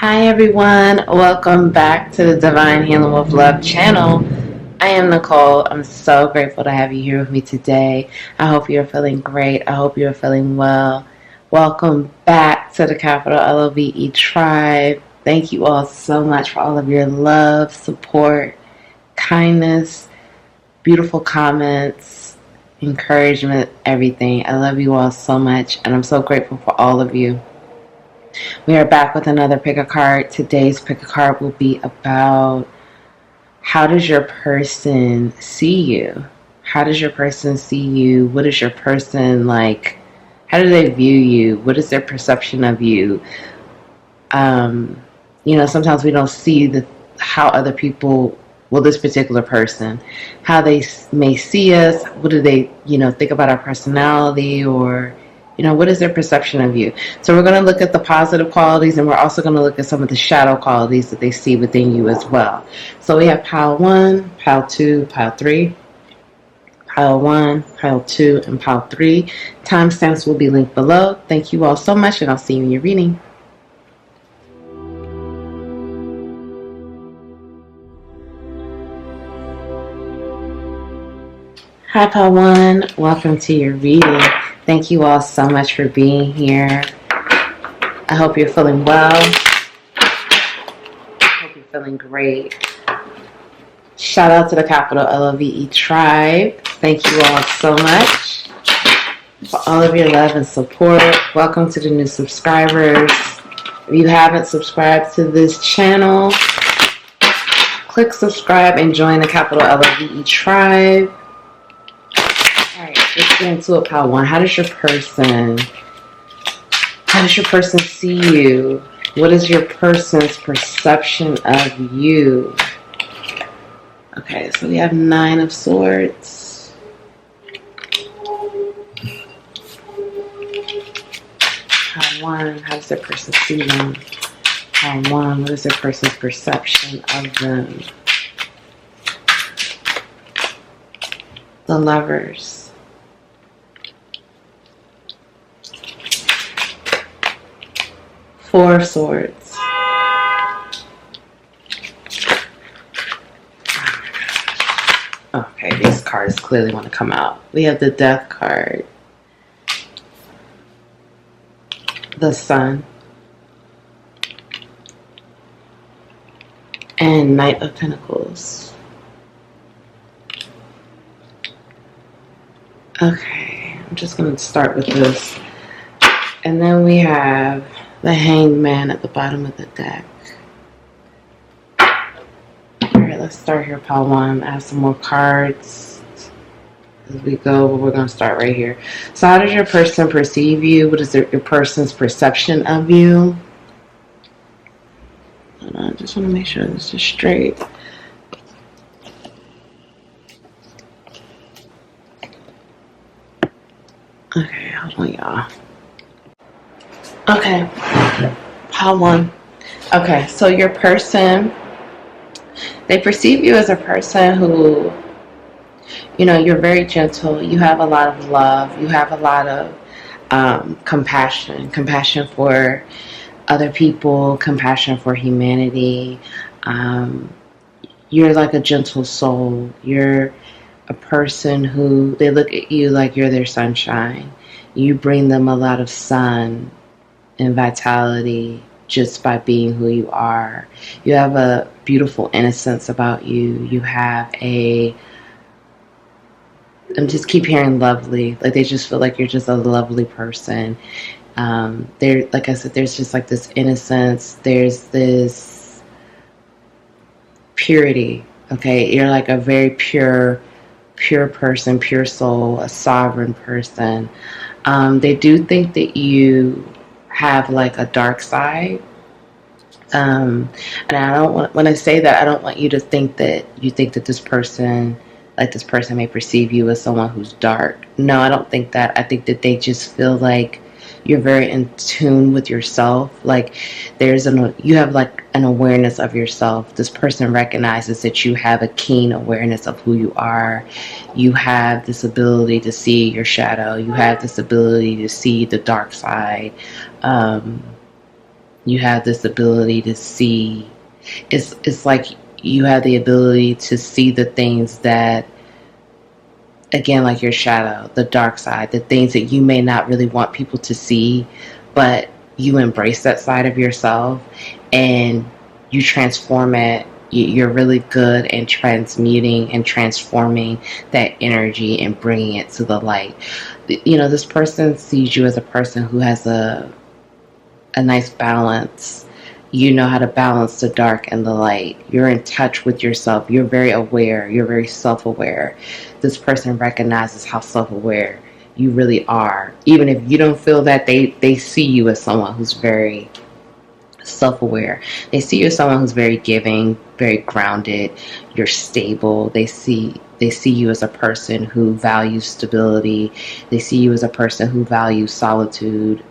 Hi everyone, welcome back to the Divine Healing with Love channel. I am Nicole. I'm so grateful to have you here with me today. I hope you're feeling great. I hope you're feeling well. Welcome back to the capital LOVE tribe. Thank you all so much for all of your love, support, kindness, beautiful comments, encouragement, everything. I love you all so much and I'm so grateful for all of you. We are back with another pick a card. Today's pick a card will be about how does your person see you? How does your person see you? What is your person like? How do they view you? What is their perception of you? Sometimes we don't see how other people, this particular person, how they may see us. What do they, think about our personality, or what is their perception of you? So we're going to look at the positive qualities, and we're also going to look at some of the shadow qualities that they see within you as well. So we have pile 1, pile 2, pile 3, pile 1, pile 2, and pile 3. Timestamps will be linked below. Thank you all so much, and I'll see you in your reading. Hi, pile 1. Welcome to your reading. Thank you all so much for being here. I hope you're feeling well. I hope you're feeling great. Shout out to the capital LOVE tribe. Thank you all so much for all of your love and support. Welcome to the new subscribers. If you haven't subscribed to this channel, click subscribe and join the capital LOVE tribe. Let's get into it, pile 1. How does your person see you? What is your person's perception of you? Okay, so we have 9 of Swords. Pile 1, how does their person see them? Pile 1, what is their person's perception of them? The Lovers. 4 of Swords. Okay, these cards clearly want to come out. We have the Death card, the Sun, and Knight of Pentacles. Okay, I'm just going to start with this. And then we have the Hanged Man at the bottom of the deck. Alright, let's start here, pile 1. I have some more cards as we go, but we're going to start right here. So how does your person perceive you? What is your person's perception of you? Hold on, I just want to make sure this is straight. Okay, hold on, y'all. Okay, pile 1. Okay, so your person, they perceive you as a person who, you're very gentle. You have a lot of love. You have a lot of compassion for other people, compassion for humanity. You're like a gentle soul. You're a person who, they look at you like you're their sunshine. You bring them a lot of sun and vitality just by being who you are. You have a beautiful innocence about you. You have I just keep hearing lovely. Like, they just feel like you're just a lovely person. There, like I said, there's just like this innocence. There's this purity. Okay, you're like a very pure person, pure soul, a sovereign person. They do think that you have like a dark side, and I don't want, when I say that, I don't want you to think that this person may perceive you as someone who's dark. No, I don't think that. I think that they just feel like you're very in tune with yourself. Like, you have like an awareness of yourself. This person recognizes that you have a keen awareness of who you are. You have this ability to see your shadow. You have this ability to see the dark side. You have this ability to see. It's like you have the ability to see the things that, again, like your shadow, the dark side, the things that you may not really want people to see, but you embrace that side of yourself and you transform it. You're really good in transmuting and transforming that energy and bringing it to the light. This person sees you as a person who has a nice balance. You know how to balance the dark and the light. You're in touch with yourself. You're very aware. You're very self-aware. This person recognizes how self-aware you really are. Even if you don't feel that, they see you as someone who's very self-aware. They see you as someone who's very giving, very grounded. You're stable. They see you as a person who values stability. They see you as a person who values solitude.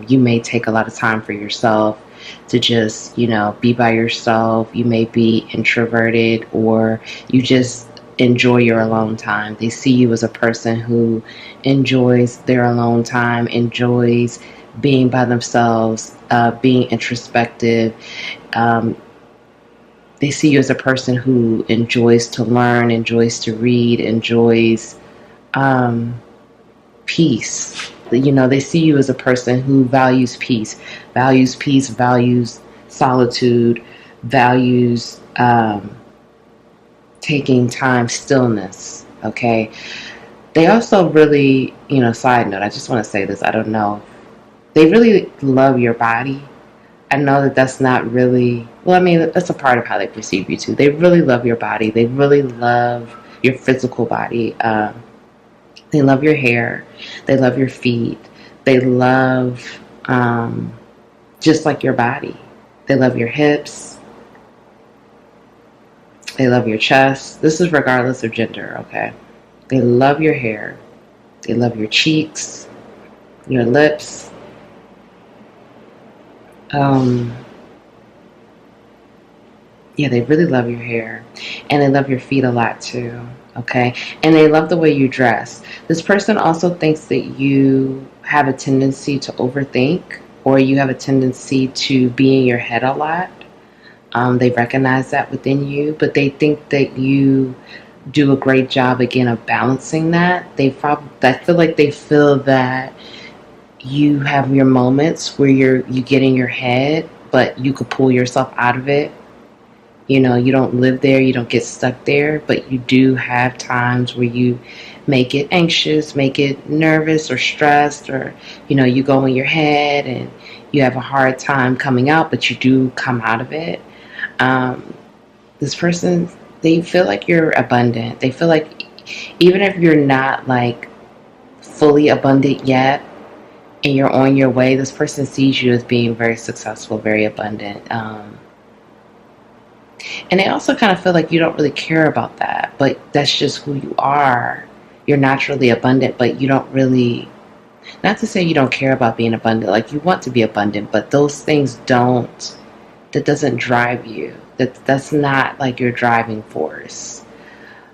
You may take a lot of time for yourself to just, be by yourself. You may be introverted, or you just enjoy your alone time. They see you as a person who enjoys their alone time, enjoys being by themselves, being introspective. They see you as a person who enjoys to learn, enjoys to read, enjoys peace. They see you as a person who values peace, values solitude, values taking time, stillness. Okay. They also really, side note, I just want to say this, I don't know. They really love your body. I know that that's not really, that's a part of how they perceive you too. They really love your body. They really love your physical body. They love your hair. They love your feet. They love, just like your body. They love your hips. They love your chest. This is regardless of gender, okay? They love your hair. They love your cheeks, your lips. They really love your hair, and they love your feet a lot too, okay? And they love the way you dress. This person also thinks that you have a tendency to overthink, or you have a tendency to be in your head a lot. They recognize that within you, but they think that you do a great job, again, of balancing that. I feel like they feel that you have your moments where you get in your head, but you could pull yourself out of it. You don't live there, you don't get stuck there, but you do have times where you make it anxious, make it nervous or stressed, or, you go in your head and you have a hard time coming out, but you do come out of it. This person, they feel like you're abundant. They feel like even if you're not like fully abundant yet and you're on your way, this person sees you as being very successful, very abundant. And they also kind of feel like you don't really care about that, but that's just who you are. You're naturally abundant, but you don't really, not to say you don't care about being abundant, like you want to be abundant, but those things that doesn't drive you. That's not like your driving force.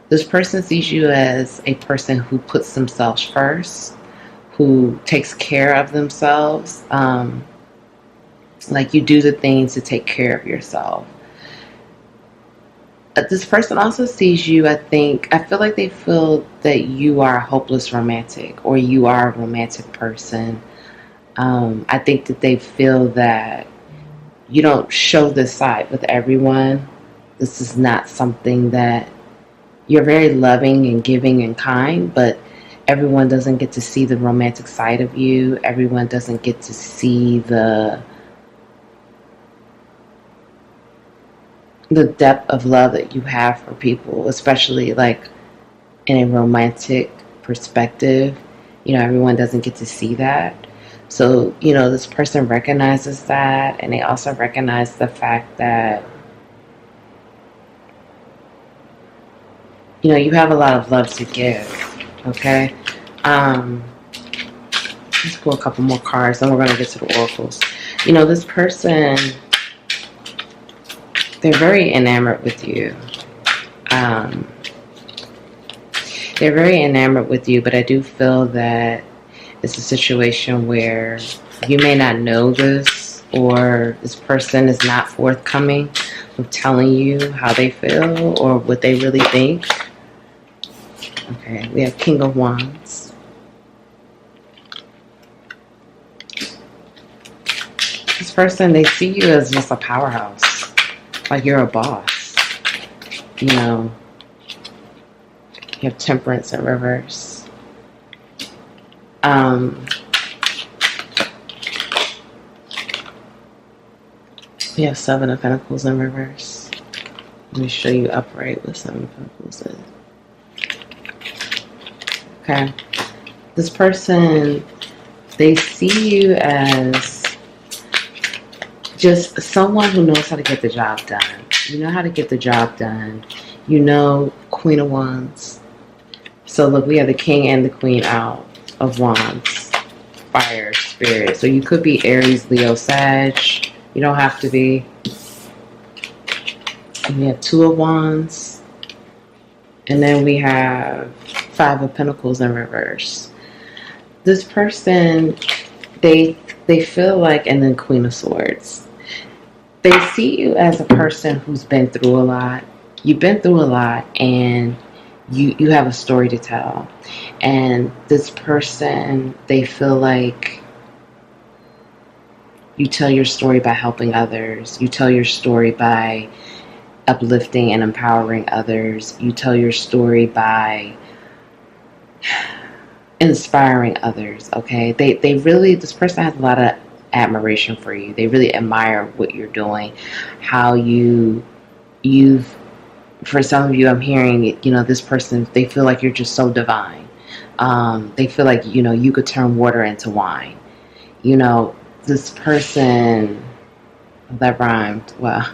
This person sees you as a person who puts themselves first, who takes care of themselves. Like you do the things to take care of yourself. This person also sees you, I feel like they feel that you are a hopeless romantic, or you are a romantic person. I think that they feel that you don't show this side with everyone. This is not something that, you're very loving and giving and kind, but everyone doesn't get to see the romantic side of you. Everyone doesn't get to see the depth of love that you have for people, especially like in a romantic perspective. Everyone doesn't get to see that. So, this person recognizes that, and they also recognize the fact that, you have a lot of love to give, okay? Let's pull a couple more cards, then we're going to get to the oracles. This person, they're very enamored with you. They're very enamored with you, but I do feel that it's a situation where you may not know this, or this person is not forthcoming with telling you how they feel or what they really think. Okay, we have King of Wands. This person, they see you as just a powerhouse, like you're a boss. You know, you have Temperance in reverse. We have Seven of Pentacles in reverse. Let me show you upright with Seven of Pentacles in. Okay. This person, they see you as just someone who knows how to get the job done. You know how to get the job done. You know, Queen of Wands. So look, we have the King and the Queen out of Wands. Fire, Spirit. So you could be Aries, Leo, Sag. You don't have to be. And we have Two of Wands. And then we have Five of Pentacles in reverse. This person, they feel like, and then Queen of Swords. They see you as a person who's been through a lot. You've been through a lot, and you have a story to tell. And this person, they feel like you tell your story by helping others. You tell your story by uplifting and empowering others. You tell your story by inspiring others, okay? They really, this person has a lot of admiration for you. They really admire what you're doing, how you've, for some of you, I'm hearing, you know, this person, they feel like you're just so divine. They feel like, you know, you could turn water into wine. You know, this person, that rhymed, well,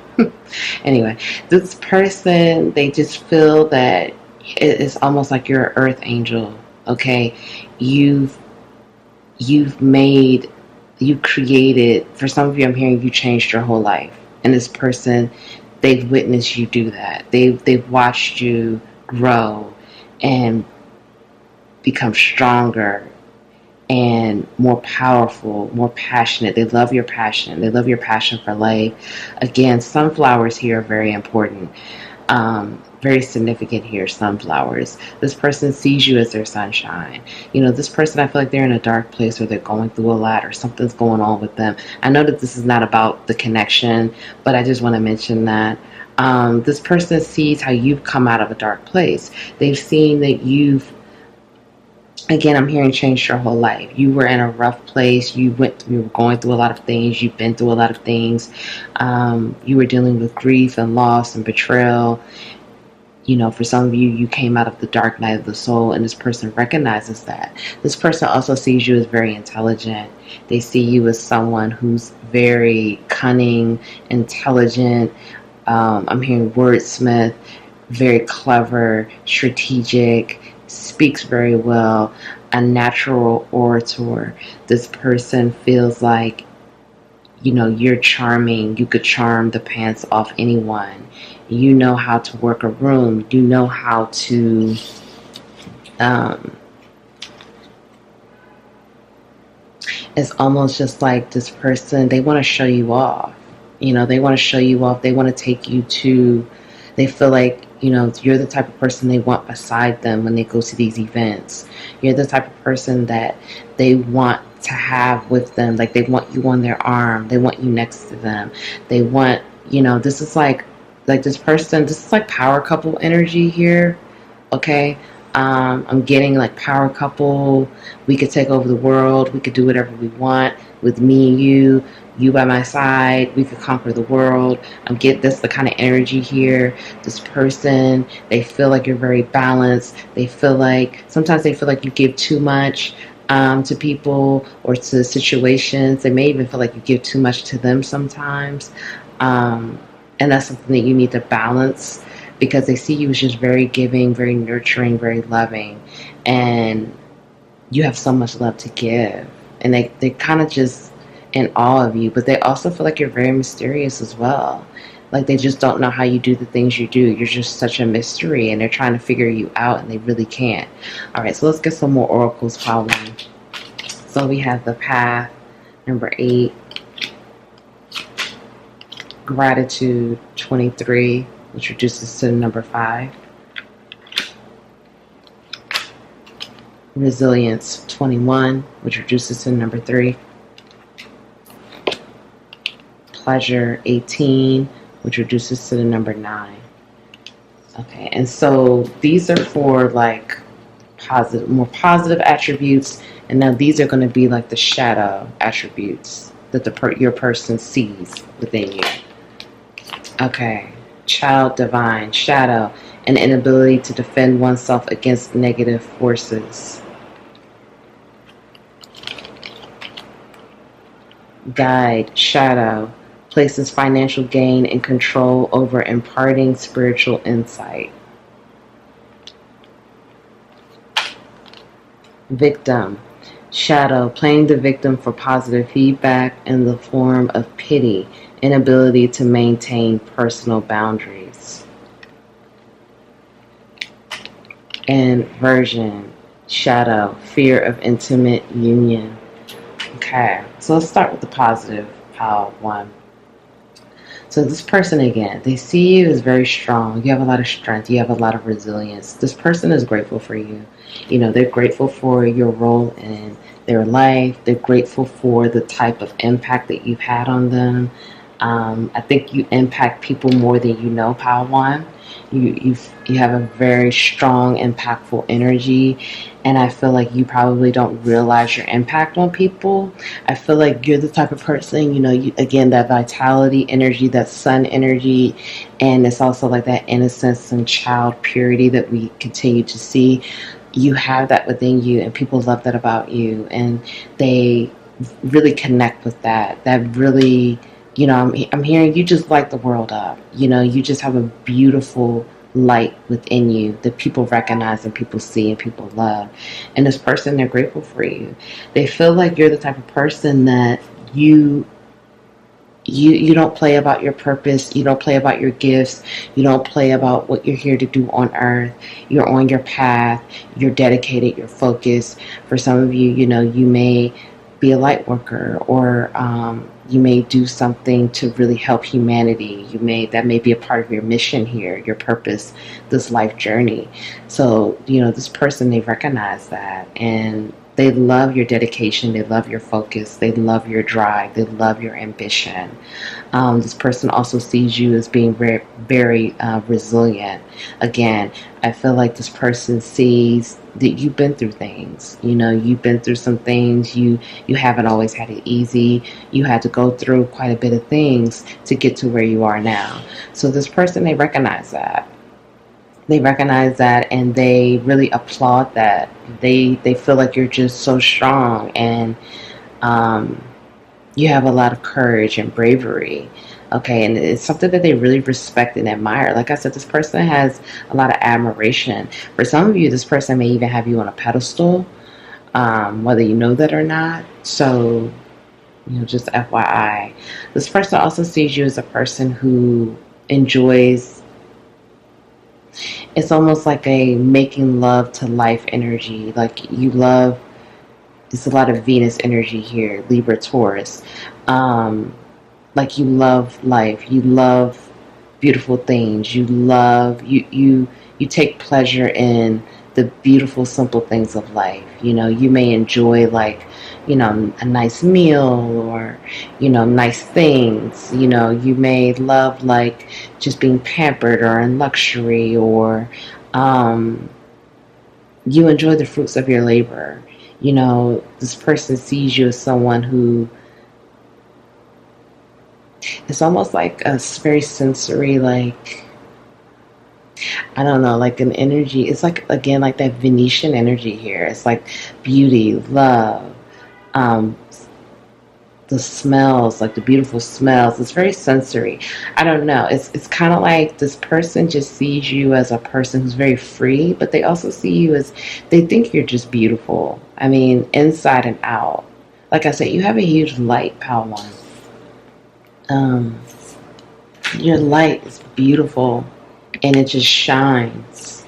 anyway, this person, they just feel that it's almost like you're an earth angel, okay? You've created, for some of you, I'm hearing you changed your whole life. And this person, they've witnessed you do that. They've watched you grow and become stronger and more powerful, more passionate. They love your passion. They love your passion for life. Again, sunflowers here are very important. Very significant here, sunflowers. This person sees you as their sunshine. You know, this person, I feel like they're in a dark place or they're going through a lot or something's going on with them. I know that this is not about the connection, but I just want to mention that. This person sees how you've come out of a dark place. They've seen that you've, again, I'm hearing changed your whole life. You were in a rough place. You were going through a lot of things. You've been through a lot of things. You were dealing with grief and loss and betrayal. You know, for some of you, you came out of the dark night of the soul, and this person recognizes that. This person also sees you as very intelligent. They see you as someone who's very cunning, intelligent. I'm hearing wordsmith, very clever, strategic, speaks very well, a natural orator. This person feels like, you know, you're charming. You could charm the pants off anyone. You know how to work a room. You know how to it's almost just like this person, they want to show you off. You know, they want to show you off. They want to take you to, they feel like, you know, you're the type of person they want beside them when they go to these events. You're the type of person that they want to have with them. Like, they want you on their arm. They want you next to them. They want, you know, this is like this person, this is like power couple energy here, okay? I'm getting like power couple. We could take over the world. We could do whatever we want with me and you by my side. We could conquer the world. I'm getting this, the kind of energy here. This person, they feel like you're very balanced. They feel like, sometimes they feel like you give too much to people or to situations. They may even feel like you give too much to them sometimes. And that's something that you need to balance, because they see you as just very giving, very nurturing, very loving. And you have so much love to give. And they kind of just in awe of you, but they also feel like you're very mysterious as well. Like, they just don't know how you do the things you do. You're just such a mystery, and they're trying to figure you out, and they really can't. All right, so let's get some more oracles following. So we have the path, number 8. Gratitude 23, which reduces to the number 5. Resilience 21, which reduces to the number 3. Pleasure 18, which reduces to the number 9. Okay, and so these are for like more positive attributes, and now these are going to be like the shadow attributes that your person sees within you. Okay, child divine, shadow, an inability to defend oneself against negative forces. Guide, shadow, places financial gain and control over imparting spiritual insight. Victim, shadow, playing the victim for positive feedback in the form of pity, inability to maintain personal boundaries. Inversion, shadow, fear of intimate union. Okay, so let's start with the positive pile one. So this person, again, they see you as very strong. You have a lot of strength. You have a lot of resilience. This person is grateful for you. You know, they're grateful for your role in their life. They're grateful for the type of impact that you've had on them. I think you impact people more than you know, Pile 1. You have a very strong, impactful energy, and I feel like you probably don't realize your impact on people. I feel like you're the type of person, you know, again, that vitality energy, that sun energy, and it's also like that innocence and child purity that we continue to see. You have that within you, and people love that about you, and they really connect with that. That really, you know, I'm hearing you just light the world up. You know, you just have a beautiful light within you that people recognize and people see and people love. And this person, they're grateful for you. They feel like you're the type of person that you don't play about your purpose. You don't play about your gifts. You don't play about what you're here to do on earth. You're on your path. You're dedicated. You're focused. For some of you, you know, you may be a light worker, or you may do something to really help humanity. That may be a part of your mission here, your purpose, this life journey. So, you know, this person, they recognize that, and they love your dedication. They love your focus. They love your drive. They love your ambition. This person also sees you as being very, very resilient. Again, I feel like this person sees that you've been through things. You know, you've been through some things. You haven't always had it easy. You had to go through quite a bit of things to get to where you are now. So this person, they recognize that. They recognize that, and they really applaud that. They feel like you're just so strong, and you have a lot of courage and bravery. Okay, and it's something that they really respect and admire. Like I said, this person has a lot of admiration. For some of you, this person may even have you on a pedestal, whether you know that or not. So, you know, just FYI. This person also sees you as a person who enjoys, it's almost like a making love to life energy. Like you love, there's a lot of Venus energy here, Libra, Taurus. Like you love life. You love beautiful things. You love, you take pleasure in the beautiful, simple things of life. You know, you may enjoy, like, you know, a nice meal, or, you know, nice things. You know, you may love, like, just being pampered or in luxury, or you enjoy the fruits of your labor. You know, this person sees you as someone who, it's almost like a very sensory, like, I don't know, like an energy. It's like, again, like that Venetian energy here. It's like beauty, love, the smells, like the beautiful smells. It's very sensory. I don't know. It's kind of like this person just sees you as a person who's very free, but they also see you as, they think you're just beautiful. I mean, inside and out. Like I said, you have a huge light, Pal 1. Your light is beautiful, and it just shines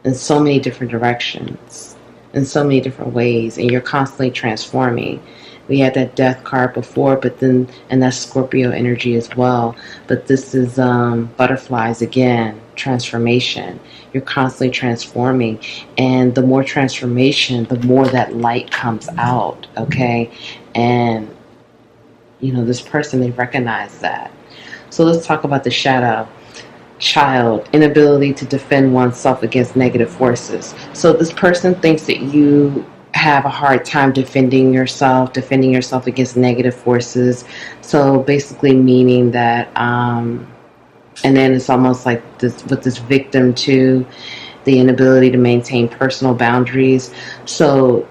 in so many different directions, in so many different ways, and you're constantly transforming. We had that death card before, but then, and that's Scorpio energy as well. But this is butterflies again, transformation. You're constantly transforming, and the more transformation, the more that light comes out. Okay, and this person, they recognize that. So let's talk about the shadow. Child, inability to defend oneself against negative forces. So this person thinks that you have a hard time defending yourself against negative forces. So basically meaning that, and then it's almost like this with this victim too, the inability to maintain personal boundaries. So,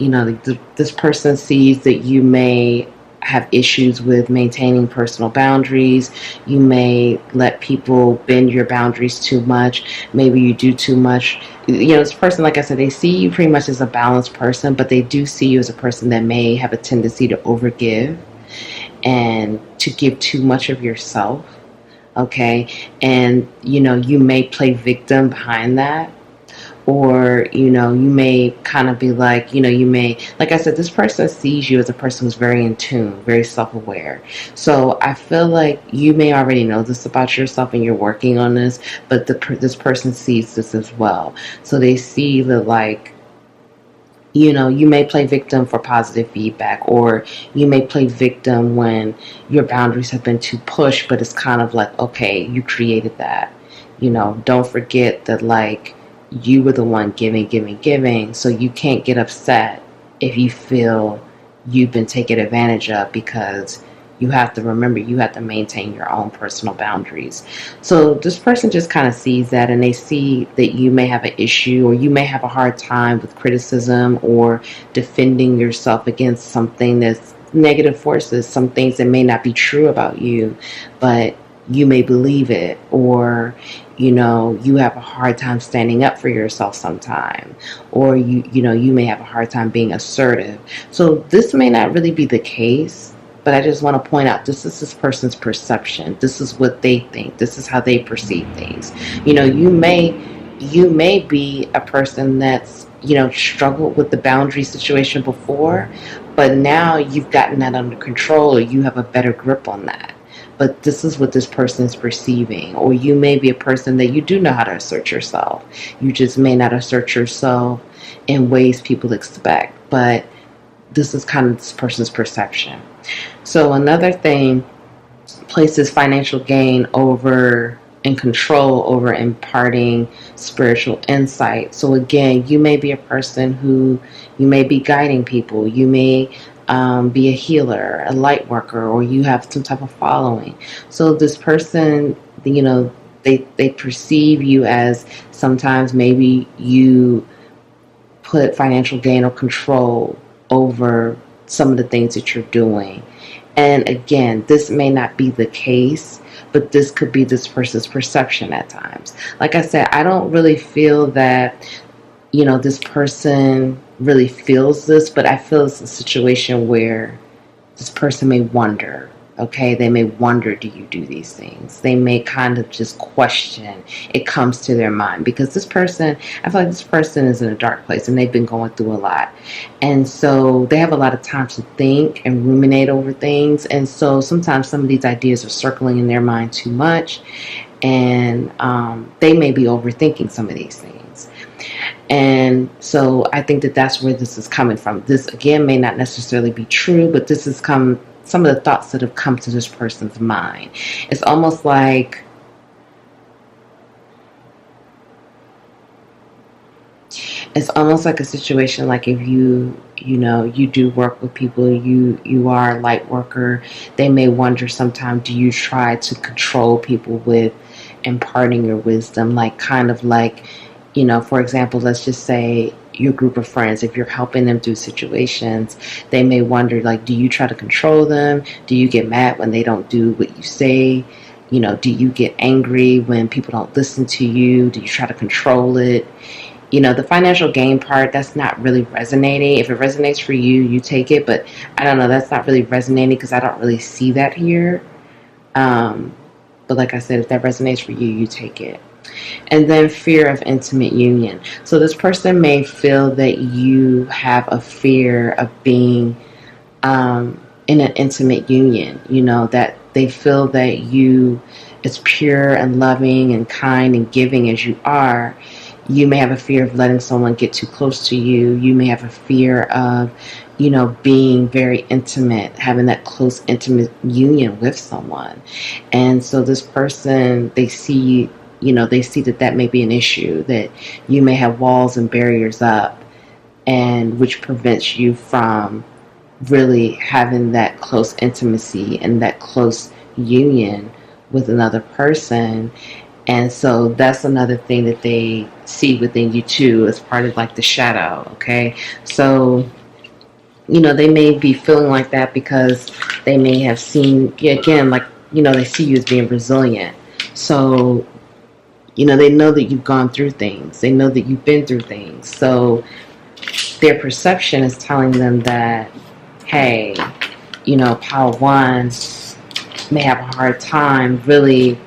this person sees that you may have issues with maintaining personal boundaries. You may let people bend your boundaries too much. Maybe you do too much. This person, like I said, they see you pretty much as a balanced person, but they do see you as a person that may have a tendency to overgive and to give too much of yourself. Okay. And, you may play victim behind that. Or, you may kind of be like, you may, like I said, this person sees you as a person who's very in tune, very self-aware. So I feel like you may already know this about yourself and you're working on this, but this person sees this as well. So they see that, like, you may play victim for positive feedback, or you may play victim when your boundaries have been too pushed, but it's kind of like, okay, you created that. Don't forget that, like, you were the one giving, so you can't get upset if you feel you've been taken advantage of, because you have to remember, you have to maintain your own personal boundaries. So this person just kind of sees that, and they see that you may have an issue, or you may have a hard time with criticism or defending yourself against something that's negative forces, some things that may not be true about you, but you may believe it, or you have a hard time standing up for yourself sometime, or you may have a hard time being assertive. So this may not really be the case, but I just want to point out, this is this person's perception. This is what they think. This is how they perceive things. You may be a person that's struggled with the boundary situation before, but now you've gotten that under control, or you have a better grip on that. But this is what this person is perceiving. Or you may be a person that you do know how to assert yourself. You just may not assert yourself in ways people expect. But this is kind of this person's perception. So another thing places financial gain over and control over imparting spiritual insight. So again, you may be a person who, you may be guiding people. You may be a healer, a light worker, or you have some type of following. So this person, they perceive you as, sometimes maybe you put financial gain or control over some of the things that you're doing. And again, this may not be the case, but this could be this person's perception at times. Like I said, I don't really feel that this person really feels this, but I feel it's a situation where this person may wonder, okay? They may wonder, do you do these things? They may kind of just question. It comes to their mind, because this person, I feel like this person is in a dark place and they've been going through a lot. And so they have a lot of time to think and ruminate over things. And so sometimes some of these ideas are circling in their mind too much, and they may be overthinking some of these things. And so I think that that's where this is coming from. This, again, may not necessarily be true, but this is some of the thoughts that have come to this person's mind. It's almost like a situation like, if you do work with people, you are a light worker, they may wonder sometimes, do you try to control people with imparting your wisdom? Like, kind of like, for example, let's just say your group of friends, if you're helping them through situations, they may wonder, like, do you try to control them? Do you get mad when they don't do what you say? Do you get angry when people don't listen to you? Do you try to control it? The financial gain part, that's not really resonating. If it resonates for you, you take it. But I don't know, that's not really resonating, because I don't really see that here. But like I said, if that resonates for you, you take it. And then fear of intimate union. So this person may feel that you have a fear of being in an intimate union, that they feel that you, as pure and loving and kind and giving as you are, you may have a fear of letting someone get too close to you. You may have a fear of, being very intimate, having that close, intimate union with someone. And so this person, they see, they see that may be an issue, that you may have walls and barriers up, and which prevents you from really having that close intimacy and that close union with another person. And so that's another thing that they see within you too, as part of like the shadow. Okay. So, they may be feeling like that because they may have seen, again, like, they see you as being resilient. So, they know that you've gone through things. They know that you've been through things. So their perception is telling them that, hey, Power One may have a hard time really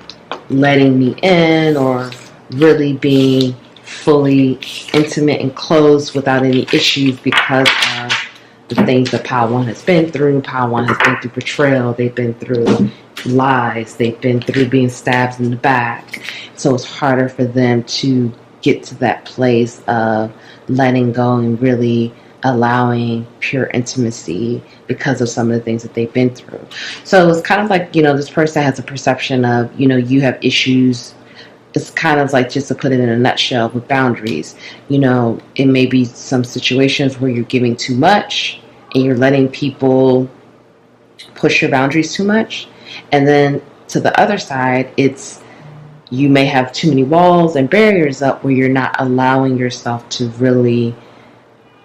letting me in, or really being fully intimate and close without any issues, because of the things that Power One has been through. Power One has been through betrayal. They've been through lies. They've been through being stabbed in the back. So it's harder for them to get to that place of letting go and really allowing pure intimacy because of some of the things that they've been through. So it's kind of like, this person has a perception of, you have issues. It's kind of like, just to put it in a nutshell, with boundaries. It may be some situations where you're giving too much and you're letting people push your boundaries too much. And then to the other side, it's, you may have too many walls and barriers up where you're not allowing yourself to really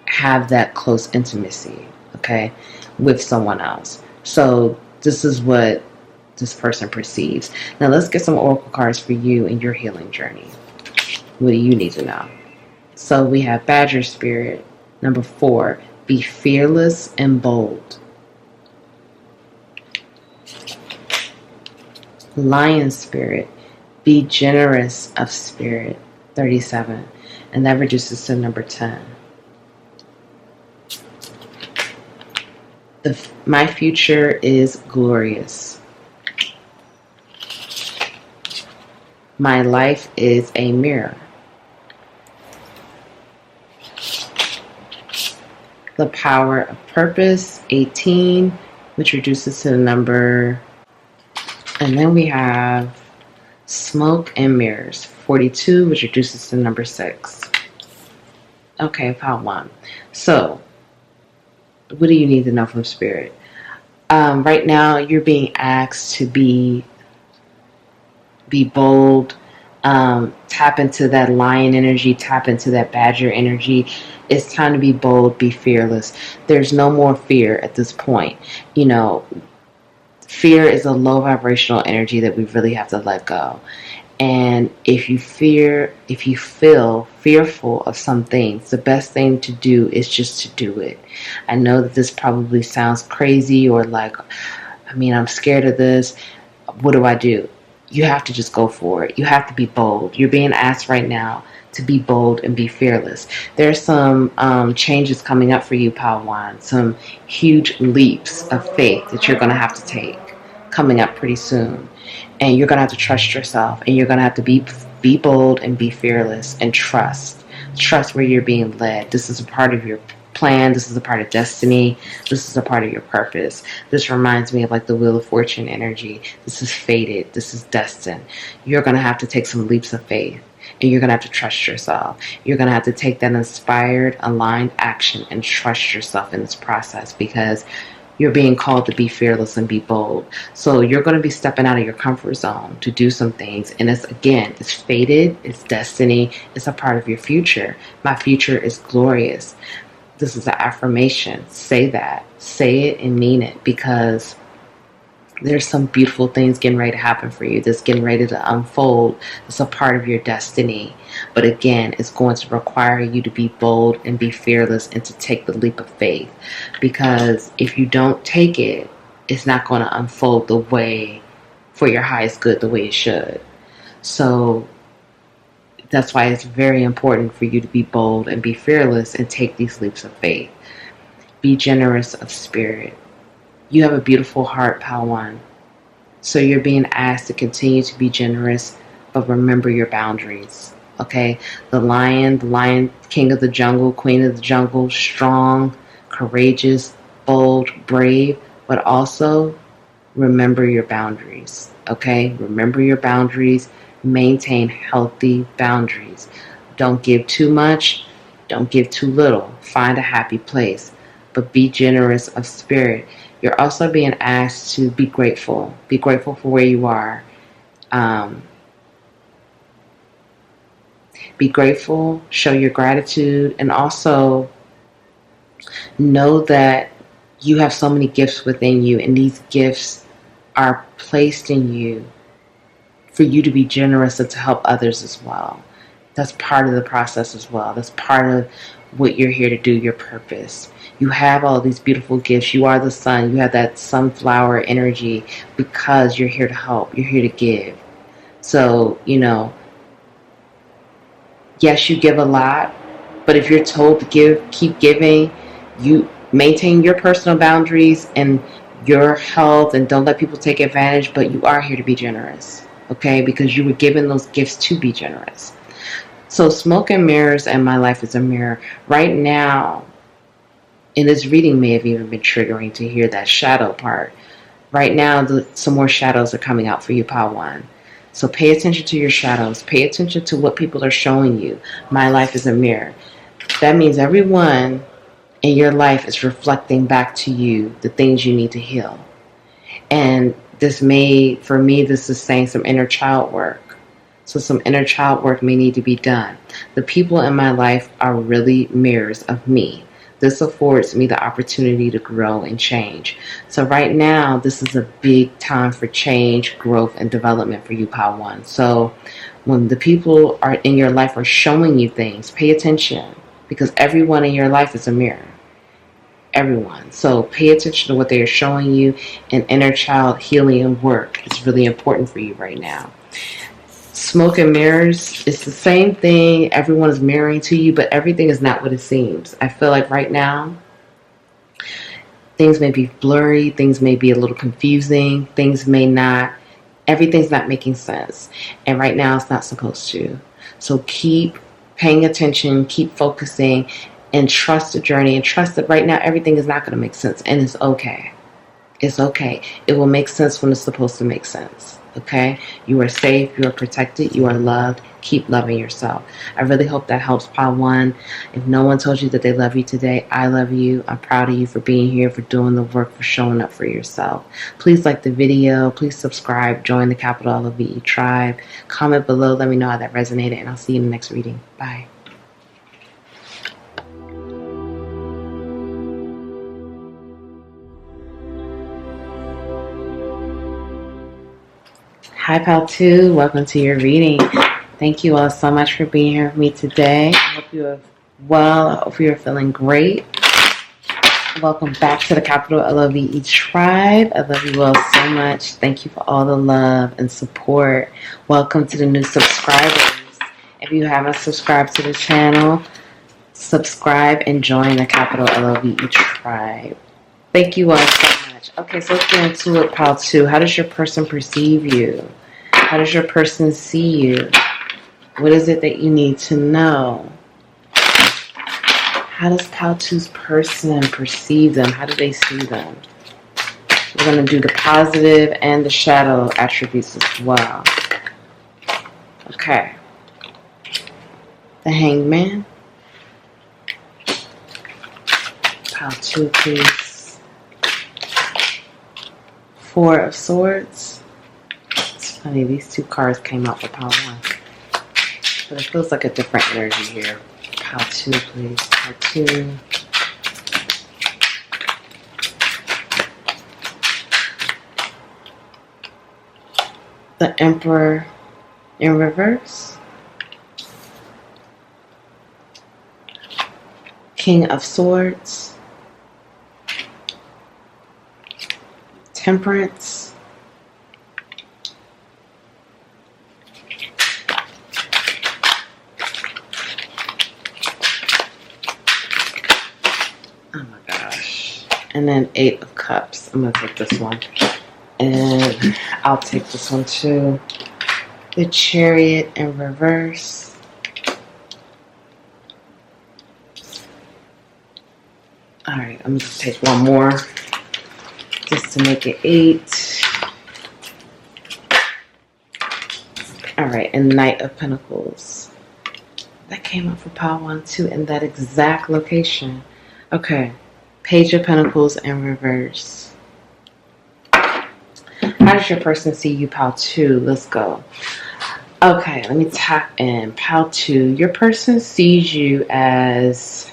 have that close intimacy, okay, with someone else. So this is what this person perceives. Now let's get some oracle cards for you in your healing journey. What do you need to know? So we have Badger Spirit, number 4, be fearless and bold. Lion Spirit, be generous of spirit, 37, and that reduces to number 10. My future is glorious. My life is a mirror. The power of purpose, 18, which reduces to the number. And then we have smoke and mirrors, 42, which reduces to number 6. Okay, Power One. So, what do you need to know from Spirit? Right now, you're being asked to be bold, tap into that lion energy, tap into that badger energy. It's time to be bold, be fearless. There's no more fear at this point. Fear is a low vibrational energy that we really have to let go. And if you feel fearful of some things, the best thing to do is just to do it. I know that this probably sounds crazy, or like, I'm scared of this. What do I do? You have to just go for it. You have to be bold. You're being asked right now to be bold and be fearless. There's some changes coming up for you, Power One. Some huge leaps of faith that you're going to have to take coming up pretty soon. And you're going to have to trust yourself, and you're going to have to be bold and be fearless, and trust where you're being led. This is a part of your plan. This is a part of destiny. This is a part of your purpose. This reminds me of like the Wheel of Fortune energy. This is fated. This is destined. You're going to have to take some leaps of faith, and you're going to have to trust yourself. You're going to have to take that inspired, aligned action and trust yourself in this process, because you're being called to be fearless and be bold. So you're going to be stepping out of your comfort zone to do some things. And it's fated, it's destiny, it's a part of your future. My future is glorious. This is an affirmation. Say that. Say it and mean it, because there's some beautiful things getting ready to happen for you. That's getting ready to unfold. It's a part of your destiny. But again, it's going to require you to be bold and be fearless and to take the leap of faith. Because if you don't take it, it's not going to unfold the way, for your highest good, the way it should. So that's why it's very important for you to be bold and be fearless and take these leaps of faith. Be generous of spirit. You have a beautiful heart, Padawan. So you're being asked to continue to be generous, but remember your boundaries. Okay? The lion, king of the jungle, queen of the jungle, strong, courageous, bold, brave, but also remember your boundaries. Okay? Remember your boundaries. Maintain healthy boundaries. Don't give too much. Don't give too little. Find a happy place. But be generous of spirit. You're also being asked to be grateful. Be grateful for where you are. Be grateful. Show your gratitude. And also know that you have so many gifts within you. And these gifts are placed in you for you to be generous and to help others as well. That's part of the process as well. That's part of what you're here to do, your purpose. You have all these beautiful gifts. You are the sun. You have that sunflower energy because you're here to help. You're here to give. So, yes, you give a lot, but if you're told to give, keep giving. You maintain your personal boundaries and your health and don't let people take advantage, but you are here to be generous, okay? Because you were given those gifts to be generous. So smoke and mirrors and my life is a mirror. Right now, and this reading may have even been triggering to hear that shadow part. Right now, some more shadows are coming out for you, Padawan. So pay attention to your shadows. Pay attention to what people are showing you. My life is a mirror. That means everyone in your life is reflecting back to you the things you need to heal. And for me, this is saying some inner child work. So some inner child work may need to be done. The people in my life are really mirrors of me. This affords me the opportunity to grow and change. So right now, this is a big time for change, growth, and development for you, Padawan. So when the people are in your life are showing you things, pay attention because everyone in your life is a mirror. Everyone. So pay attention to what they are showing you, and inner child healing and work is really important for you right now. Smoke and mirrors, it's the same thing. Everyone is mirroring to you, but everything is not what it seems. I feel like right now, things may be blurry, things may be a little confusing, everything's not making sense. And right now, it's not supposed to. So keep paying attention, keep focusing, and trust the journey, and trust that right now, everything is not going to make sense, and it's okay. It's okay. It will make sense when it's supposed to make sense. Okay? You are safe. You are protected. You are loved. Keep loving yourself. I really hope that helps, Padawan. If no one told you that they love you today, I love you. I'm proud of you for being here, for doing the work, for showing up for yourself. Please like the video. Please subscribe. Join the Capital LOVE tribe. Comment below. Let me know how that resonated, and I'll see you in the next reading. Bye. Hi, Pal 2. Welcome to your reading. Thank you all so much for being here with me today. I hope you are well. I hope you are feeling great. Welcome back to the Capital LOVE tribe. I love you all so much. Thank you for all the love and support. Welcome to the new subscribers. If you haven't subscribed to the channel, subscribe and join the Capital LOVE tribe. Thank you all so much. Okay, so let's get into it, Pal 2. How does your person perceive you? How does your person see you? What is it that you need to know? How does Pal 2's person perceive them? How do they see them? We're going to do the positive and the shadow attributes as well. Okay. The Hangman. Pal 2, please. Four of Swords. It's funny, these two cards came out for Pal 1. But it feels like a different energy here. Pal 2, please. Pal 2. The Emperor in reverse. King of Swords. Temperance. Oh my gosh. And then 8 of Cups. I'm going to take this one. And I'll take this one too. The Chariot in reverse. Alright, I'm going to take one more just to make it 8. Alright, and Knight of Pentacles. That came up for pile 1 too in that exact location. Okay, Page of Pentacles in reverse. How does your person see you, pile 2? Let's go. Okay, let me tap in. Pile 2. Your person sees you as...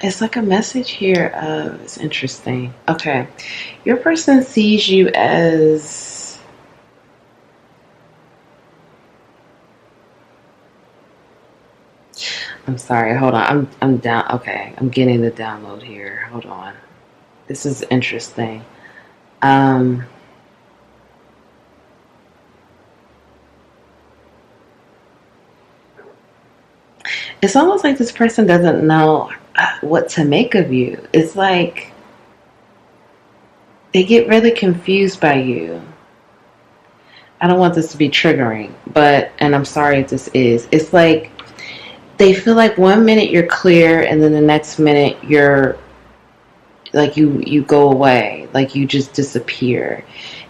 It's like a message here of... It's interesting. Okay. Your person sees you as... I'm sorry, hold on. I'm down. Okay, I'm getting the download here. Hold on. This is interesting. It's almost like this person doesn't know what to make of you. It's like they get really confused by you. I don't want this to be triggering, and I'm sorry if this is. It's like they feel like one minute you're clear and then the next minute you're like you go away, like you just disappear.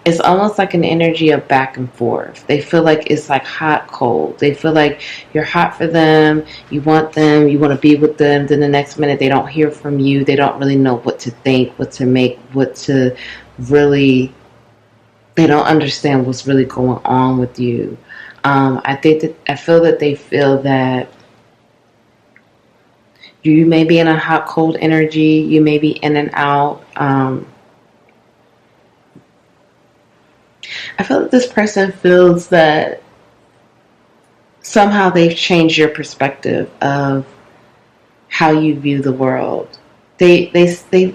It's almost like an energy of back and forth. They feel like it's like hot, cold. They feel like you're hot for them, you want to be with them, then the next minute they don't hear from you. They don't really know what to think, what to make, what to really... They don't understand what's really going on with you. I feel that they feel that you may be in a hot, cold energy. You may be in and out. I feel that this person feels that somehow they've changed your perspective of how you view the world. They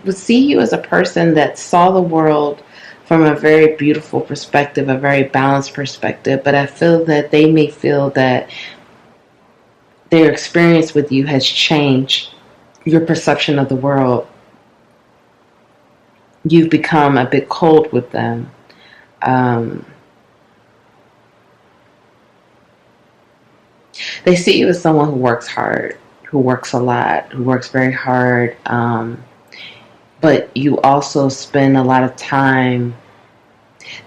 would see you as a person that saw the world from a very beautiful perspective, a very balanced perspective. But I feel that they may feel that their experience with you has changed your perception of the world. You've become a bit cold with them. They see you as someone who works hard, who works a lot, who works very hard. But you also spend a lot of time...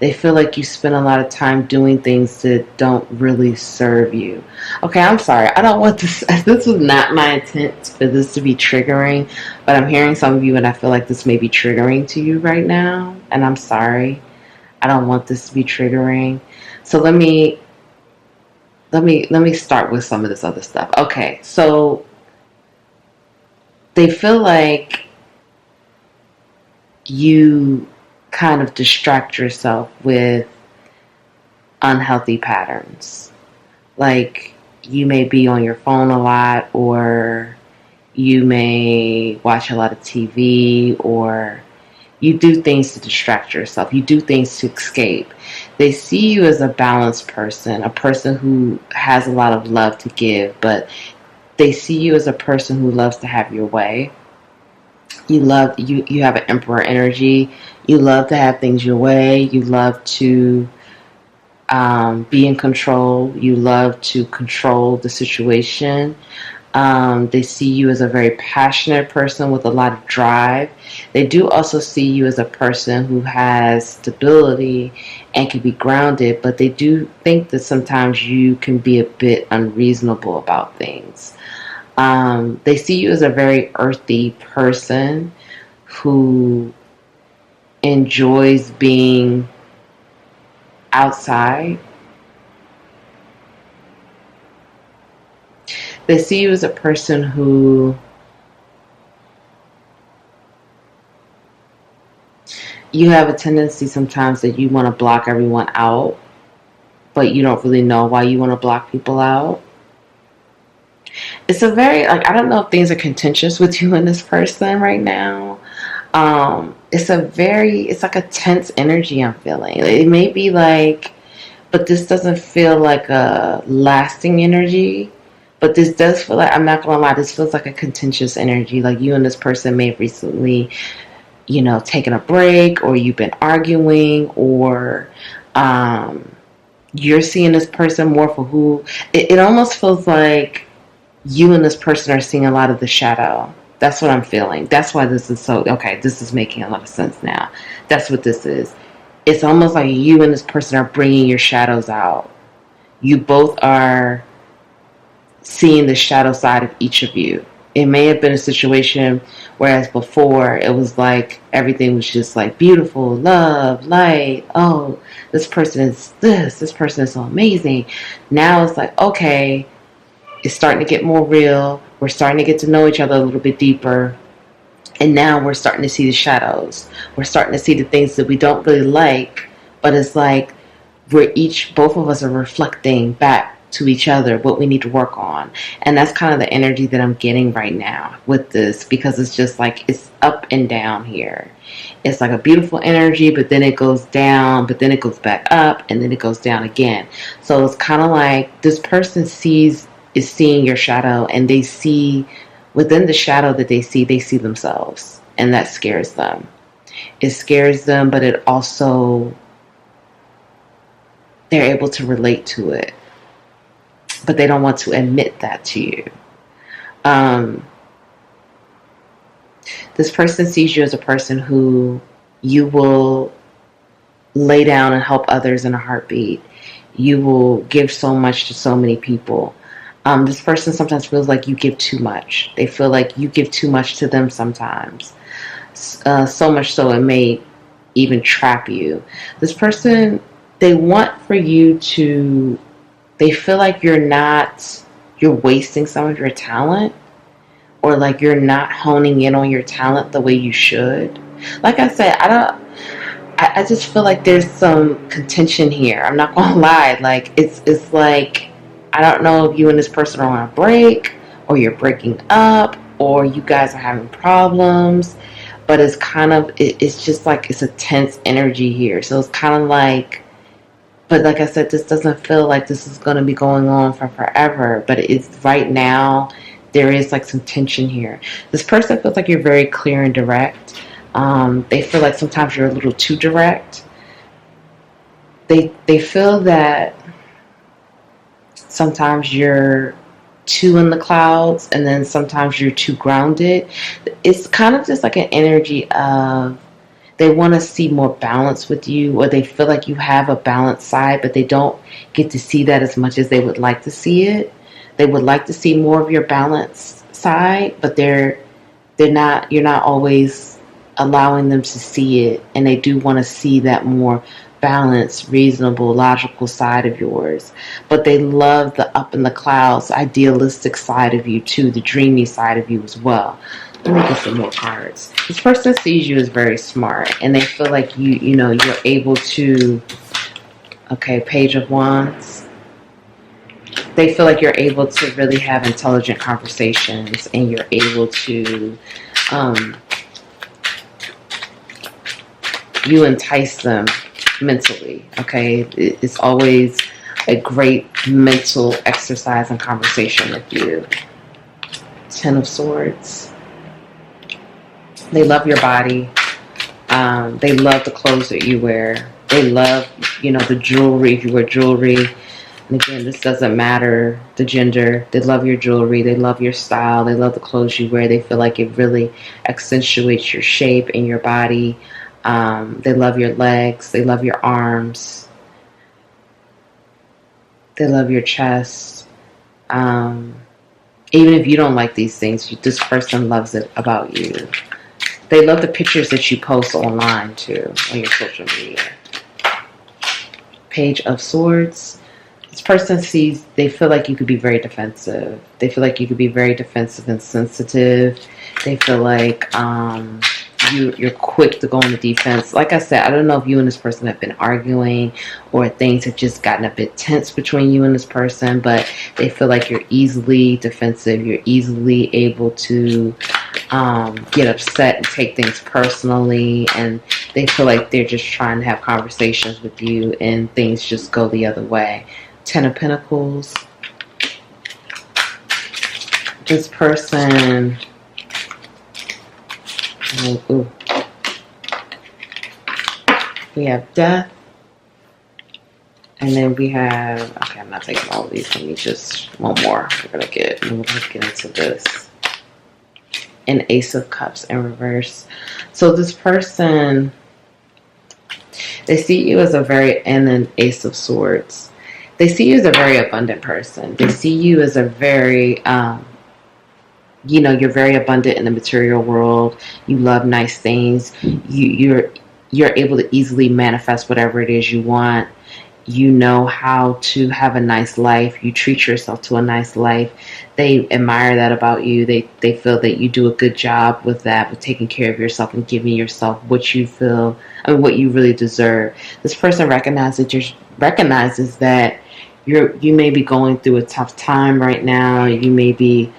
They feel like you spend a lot of time doing things that don't really serve you. Okay, I'm sorry. I don't want this... This was not my intent for this to be triggering, but I'm hearing some of you and I feel like this may be triggering to you right now. And I'm sorry. I don't want this to be triggering. So let me start with some of this other stuff. Okay, so they feel like you kind of distract yourself with unhealthy patterns. Like you may be on your phone a lot, or you may watch a lot of TV, or you do things to distract yourself. You do things to escape. They see you as a balanced person, a person who has a lot of love to give, but they see you as a person who loves to have your way. You have an emperor energy. You love to have things your way. You love to be in control. You love to control the situation. They see you as a very passionate person with a lot of drive. They do also see you as a person who has stability and can be grounded, but they do think that sometimes you can be a bit unreasonable about things. They see you as a very earthy person who enjoys being outside. They see you as a person who you have a tendency sometimes that you want to block everyone out, but you don't really know why you want to block people out. It's a very, I don't know if things are contentious with you and this person right now. It's like a tense energy I'm feeling. It may be like but this doesn't feel like a lasting energy. But this does feel like, I'm not gonna lie, this feels like a contentious energy. Like you and this person may have recently, taken a break, or you've been arguing, or you're seeing this person more for who. It almost feels like you and this person are seeing a lot of the shadow. That's what I'm feeling. That's why this is so, okay, this is making a lot of sense now. That's what this is. It's almost like you and this person are bringing your shadows out. You both are seeing the shadow side of each of you. It may have been a situation whereas before it was like everything was just like beautiful, love, light. Oh, this person is this person is so amazing. Now it's like, okay, it's starting to get more real. We're starting to get to know each other a little bit deeper. And now we're starting to see the shadows. We're starting to see the things that we don't really like. But it's like both of us are reflecting back to each other what we need to work on. And that's kind of the energy that I'm getting right now with this, because it's just like it's up and down here. It's like a beautiful energy, but then it goes down, but then it goes back up, and then it goes down again. So it's kind of like this person is seeing your shadow, and they see within the shadow that they see themselves, and that scares them. It scares them, but it also, they're able to relate to it, but they don't want to admit that to you. This person sees you as a person who you will lay down and help others in a heartbeat. You will give so much to so many people. This person sometimes feels like you give too much. They feel like you give too much to them sometimes. So much so it may even trap you. This person, they want for you to, they feel like you're wasting some of your talent, or like you're not honing in on your talent the way you should. Like I said, I just feel like there's some contention here. I'm not gonna lie. Like it's like, I don't know if you and this person are on a break, or you're breaking up, or you guys are having problems, but it's kind of, it's just like it's a tense energy here. So it's kind of like, but like I said, this doesn't feel like this is going to be going on for forever, but it's right now, there is like some tension here. This person feels like you're very clear and direct. They feel like sometimes you're a little too direct. They feel that sometimes you're too in the clouds, and then sometimes you're too grounded. It's kind of just like an energy of, they want to see more balance with you, or they feel like you have a balanced side, but they don't get to see that as much as they would like to see it. They would like to see more of your balanced side, but you're not always allowing them to see it, and they do want to see that more balanced, reasonable, logical side of yours. But they love the up in the clouds, idealistic side of you too, the dreamy side of you as well. Let me get some more cards. This person sees you as very smart, and they feel like you're able to, okay, Page of Wands. They feel like you're able to really have intelligent conversations, and you're able to, you entice them mentally, okay? It's always a great mental exercise and conversation with you. Ten of Swords. They love your body. They love the clothes that you wear. They love, the jewelry, if you wear jewelry. And again, this doesn't matter the gender. They love your jewelry. They love your style. They love the clothes you wear. They feel like it really accentuates your shape and your body. They love your legs. They love your arms. They love your chest. Even if you don't like these things, this person loves it about you. They love the pictures that you post online too, on your social media. Page of Swords. This person they feel like you could be very defensive. They feel like you could be very defensive and sensitive. They feel like you're quick to go on the defense. Like I said, I don't know if you and this person have been arguing, or things have just gotten a bit tense between you and this person, but they feel like you're easily defensive. You're easily able to get upset and take things personally, and they feel like they're just trying to have conversations with you and things just go the other way. 10 of Pentacles. This person, we have death, and then we have, okay, I'm not taking all of these, let me just, one more we're going to get into this. An Ace of Cups in reverse. So this person, they see you as and an Ace of Swords. They see you as a very abundant person. They see you as a very, you're very abundant in the material world. You love nice things. You're able to easily manifest whatever it is you want. You know how to have a nice life. You treat yourself to a nice life. They admire that about you. They feel that you do a good job with that, with taking care of yourself and giving yourself what you feel, what you really deserve. This person recognizes that you may be going through a tough time right now. You may be,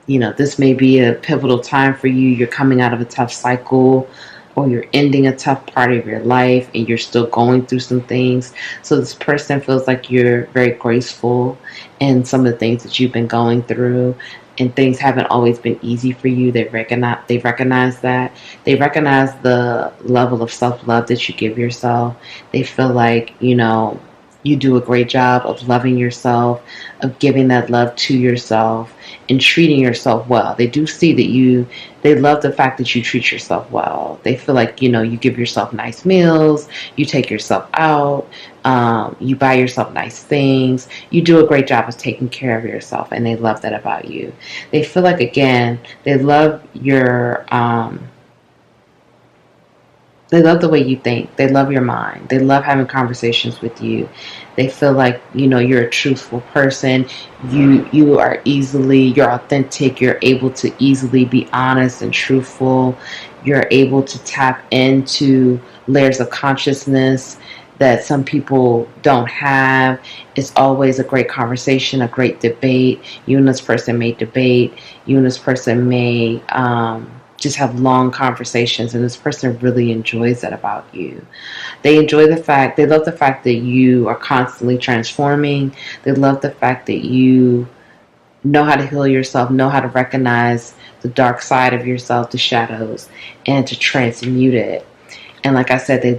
this may be a pivotal time for you. You're coming out of a tough cycle, or you're ending a tough part of your life and you're still going through some things. So this person feels like you're very graceful in some of the things that you've been going through, and things haven't always been easy for you. They recognize that. They recognize the level of self-love that you give yourself. They feel like, you do a great job of loving yourself, of giving that love to yourself and treating yourself well. They do see that they love the fact that you treat yourself well. They feel like, you give yourself nice meals, you take yourself out, you buy yourself nice things. You do a great job of taking care of yourself, and they love that about you. They feel like, again, they love they love the way you think. They love your mind. They love having conversations with you. They feel like, you're a truthful person. You're authentic. You're able to easily be honest and truthful. You're able to tap into layers of consciousness that some people don't have. It's always a great conversation, a great debate. You and this person may debate. You and this person may, just have long conversations, and this person really enjoys that about you. They love the fact that you are constantly transforming. They love the fact that you know how to heal yourself, know how to recognize the dark side of yourself, the shadows, and to transmute it. And like I said, they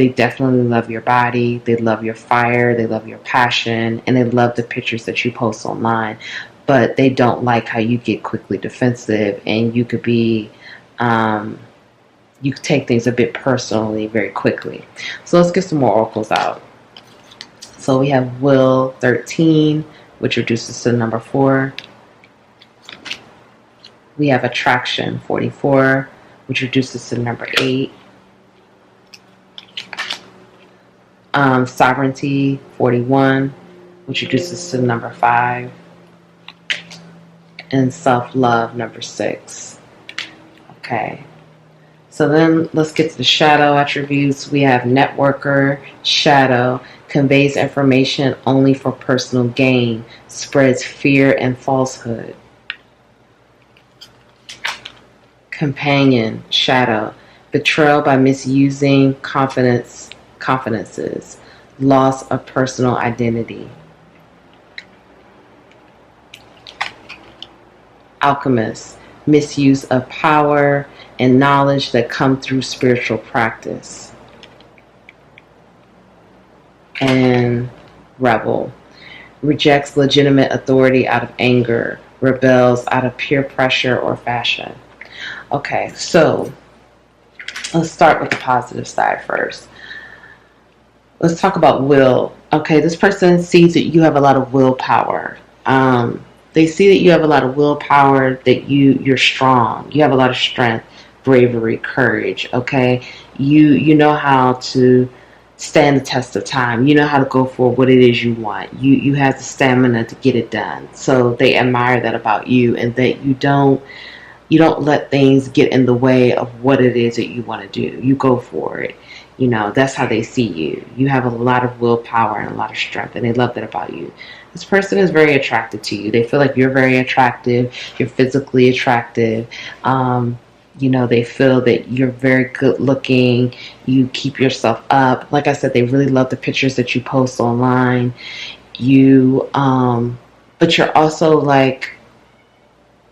definitely love your body. They love your fire. They love your passion, and they love the pictures that you post online. But they don't like how you get quickly defensive, and you could be you take things a bit personally very quickly. So let's get some more oracles out. So we have Will 13, which reduces to number 4. We have Attraction 44, which reduces to number 8. Sovereignty 41, which reduces to number 5. And Self-Love number 6. Okay, so then let's get to the shadow attributes. We have Networker, shadow, conveys information only for personal gain, spreads fear and falsehood. Companion, shadow, betrayal by misusing confidences, loss of personal identity. Alchemist, misuse of power and knowledge that come through spiritual practice. And Rebel, rejects legitimate authority out of anger, rebels out of peer pressure or fashion. Okay, so let's start with the positive side first. Let's talk about will. Okay, this person sees that you have a lot of willpower. They see that you have a lot of willpower, that you're strong. You have a lot of strength, bravery, courage, okay? You know how to stand the test of time. You know how to go for what it is you want. You have the stamina to get it done. So they admire that about you, and that you don't let things get in the way of what it is that you want to do. You go for it. You know, that's how they see you. You have a lot of willpower and a lot of strength, and they love that about you. This person is very attracted to you. They feel like you're very attractive. You're physically attractive. You know, they feel that you're very good looking. You keep yourself up. Like I said, they really love the pictures that you post online. But you're also like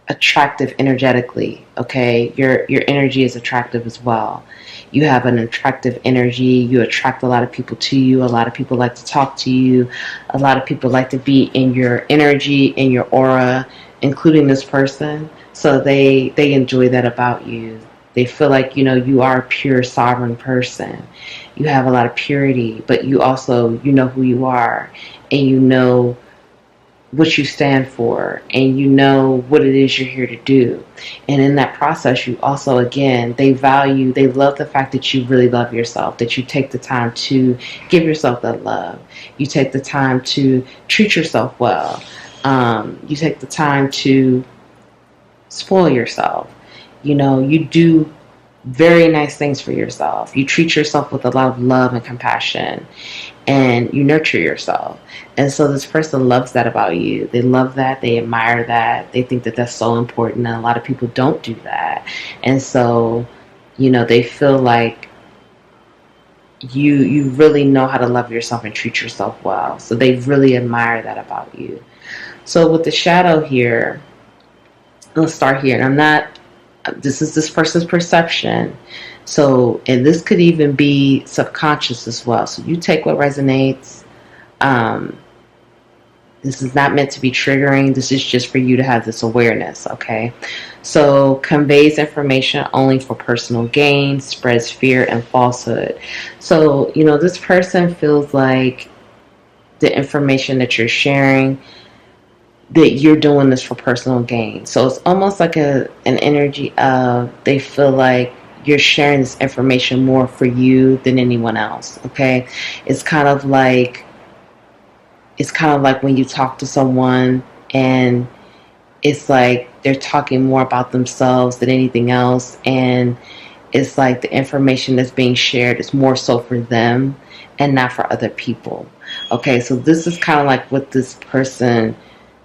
attractive energetically. Okay, your energy is attractive as well. You have an attractive energy. You attract a lot of people to you. A lot of people like to talk to you. A lot of people like to be in your energy, in your aura, including this person. So they enjoy that about you. They feel like, you know, you are a pure sovereign person. You have a lot of purity, but you also, you know who you are, and you know what you stand for, and you know what it is you're here to do. And in that process, you also, again, they love the fact that you really love yourself, that you take the time to give yourself that love. You take the time to treat yourself well. You take the time to spoil yourself. You know, you do very nice things for yourself. You treat yourself with a lot of love and compassion, and you nurture yourself. And so this person loves that about you. They love that. They admire that. They think that that's so important. And a lot of people don't do that. And so, you know, they feel like you really know how to love yourself and treat yourself well. So they really admire that about you. So with the shadow here, let's start here. And this is this person's perception. So, and this could even be subconscious as well. So you take what resonates. This is not meant to be triggering. This is just for you to have this awareness, okay? So, conveys information only for personal gain, spreads fear and falsehood. So, you know, this person feels like the information that you're sharing, that you're doing this for personal gain. So it's almost like an energy of, they feel like you're sharing this information more for you than anyone else. Okay, it's kind of like when you talk to someone and it's like they're talking more about themselves than anything else, and it's like the information that's being shared is more so for them and not for other people. Okay, so this is kind of like what this person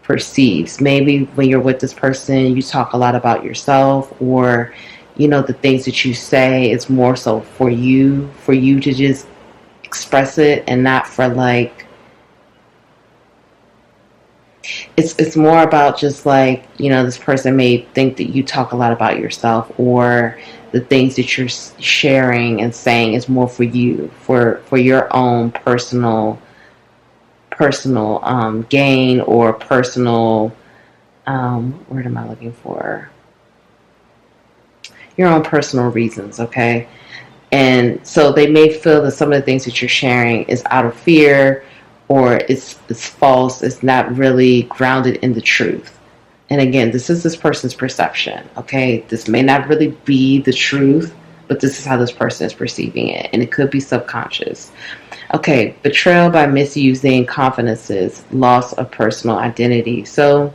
perceives. Maybe when you're with this person, you talk a lot about yourself, or, you know, the things that you say is more so for you to just express it, and not for like, it's more about just like, you know, this person may think that you talk a lot about yourself, or the things that you're sharing and saying is more for you, for your own personal gain, or personal, word am I looking for? Your own personal reasons, okay? And so they may feel that some of the things that you're sharing is out of fear, or it's false, it's not really grounded in the truth. And again, this is this person's perception, okay? This may not really be the truth, but this is how this person is perceiving it, and it could be subconscious. Okay, betrayal by misusing confidences, loss of personal identity. So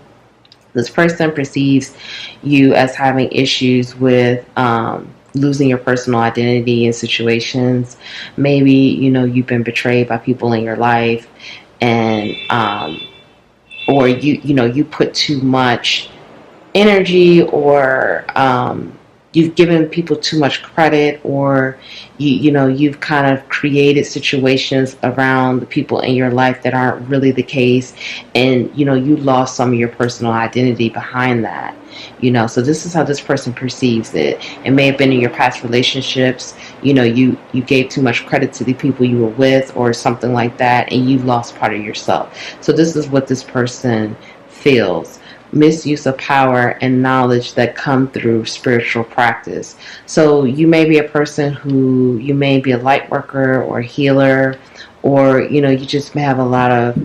this person perceives you as having issues with losing your personal identity in situations. Maybe, you know, you've been betrayed by people in your life, and or you put too much energy, or you've given people too much credit, or you've kind of created situations around the people in your life that aren't really the case, and you lost some of your personal identity behind that. So this is how this person perceives it. It may have been in your past relationships. You gave too much credit to the people you were with, or something like that, and you lost part of yourself. So this is what this person feels. Misuse of power and knowledge that come through spiritual practice. So you may be a person who, you may be a light worker or a healer, or you just may have a lot of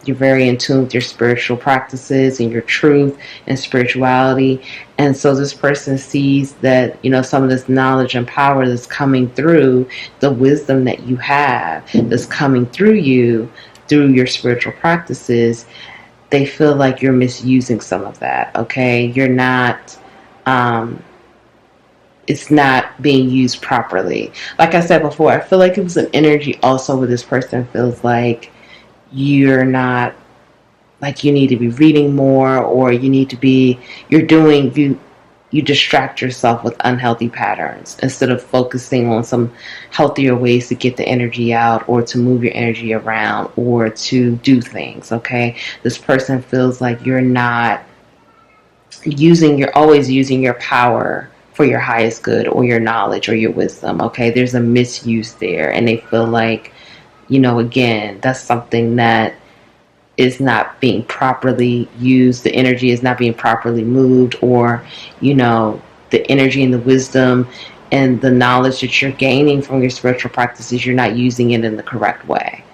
you're very in tune with your spiritual practices and your truth and spirituality. And so this person sees that some of this knowledge and power that's coming through, the wisdom that you have that's coming through you through your spiritual practices, they feel like you're misusing some of that. Okay, you're not it's not being used properly. Like I said before, I feel like it was an energy also where this person feels like you're not, like you need to be reading more, or you need to be, you distract yourself with unhealthy patterns instead of focusing on some healthier ways to get the energy out, or to move your energy around, or to do things. Okay, this person feels like you're not you're always using your power for your highest good, or your knowledge, or your wisdom. Okay, there's a misuse there, and they feel like, again, that's something that is not being properly used. The energy is not being properly moved, or the energy and the wisdom and the knowledge that you're gaining from your spiritual practices, you're not using it in the correct way.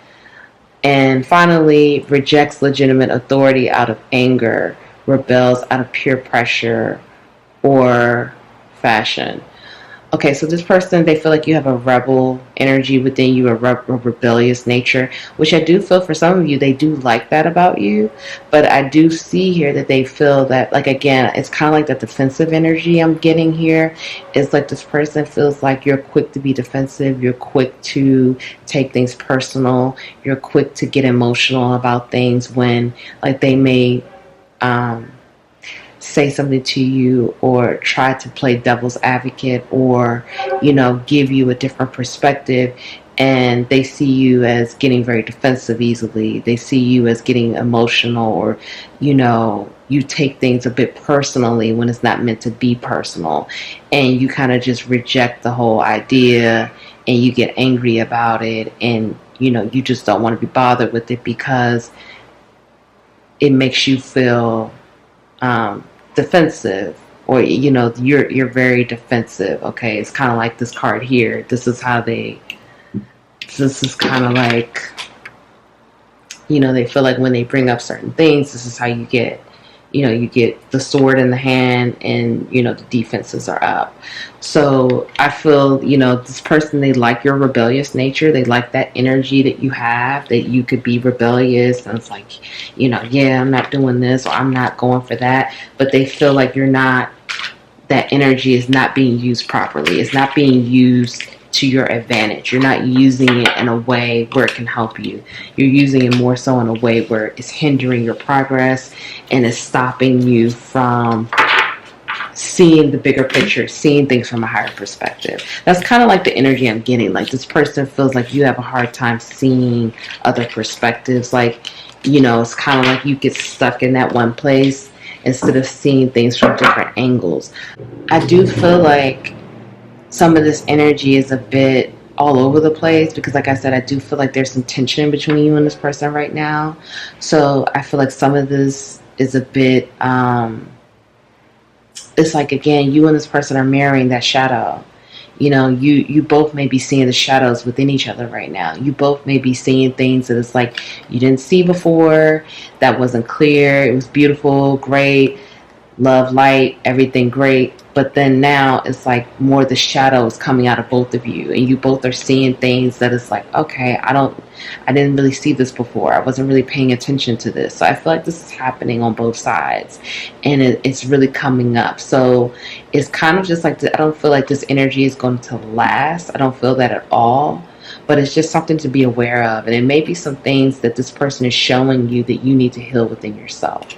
And finally, rejects legitimate authority out of anger, rebels out of peer pressure or fashion. Okay, so this person, they feel like you have a rebel energy within you, a rebellious nature, which I do feel for some of you, they do like that about you. But I do see here that they feel that, like, again, it's kind of like that defensive energy I'm getting here. It's like this person feels like you're quick to be defensive, you're quick to take things personal, you're quick to get emotional about things when, like, they may say something to you, or try to play devil's advocate, or give you a different perspective, and they see you as getting very defensive easily. They see you as getting emotional, or you take things a bit personally when it's not meant to be personal, and you kind of just reject the whole idea, and you get angry about it, and you just don't want to be bothered with it because it makes you feel defensive, or you're very defensive. Okay, it's kind of like this card here. This is kind of like, they feel like when they bring up certain things, this is how you get the sword in the hand, and the defenses are up. So I feel, this person, they like your rebellious nature. They like that energy that you have, that you could be rebellious, and it's like, yeah, I'm not doing this, or I'm not going for that. But they feel like that energy is not being used properly. It's not being used to your advantage. You're not using it in a way where it can help you. You're using it more so in a way where it's hindering your progress, and it's stopping you from seeing the bigger picture, seeing things from a higher perspective. That's kind of like the energy I'm getting. Like, this person feels like you have a hard time seeing other perspectives. Like, it's kind of like you get stuck in that one place instead of seeing things from different angles. I do feel like some of this energy is a bit all over the place, because, like I said, I do feel like there's some tension between you and this person right now. So I feel like some of this is a bit it's like, again, you and this person are mirroring that shadow. You both may be seeing the shadows within each other right now. You both may be seeing things that it's like you didn't see before, that wasn't clear. It was beautiful, great, love, light, everything great. But then now it's like more the shadows coming out of both of you, and you both are seeing things that it's like, okay, I didn't really see this before. I wasn't really paying attention to this. So I feel like this is happening on both sides, and it's really coming up. So it's kind of just like, I don't feel like this energy is going to last. I don't feel that at all. But it's just something to be aware of. And it may be some things that this person is showing you that you need to heal within yourself.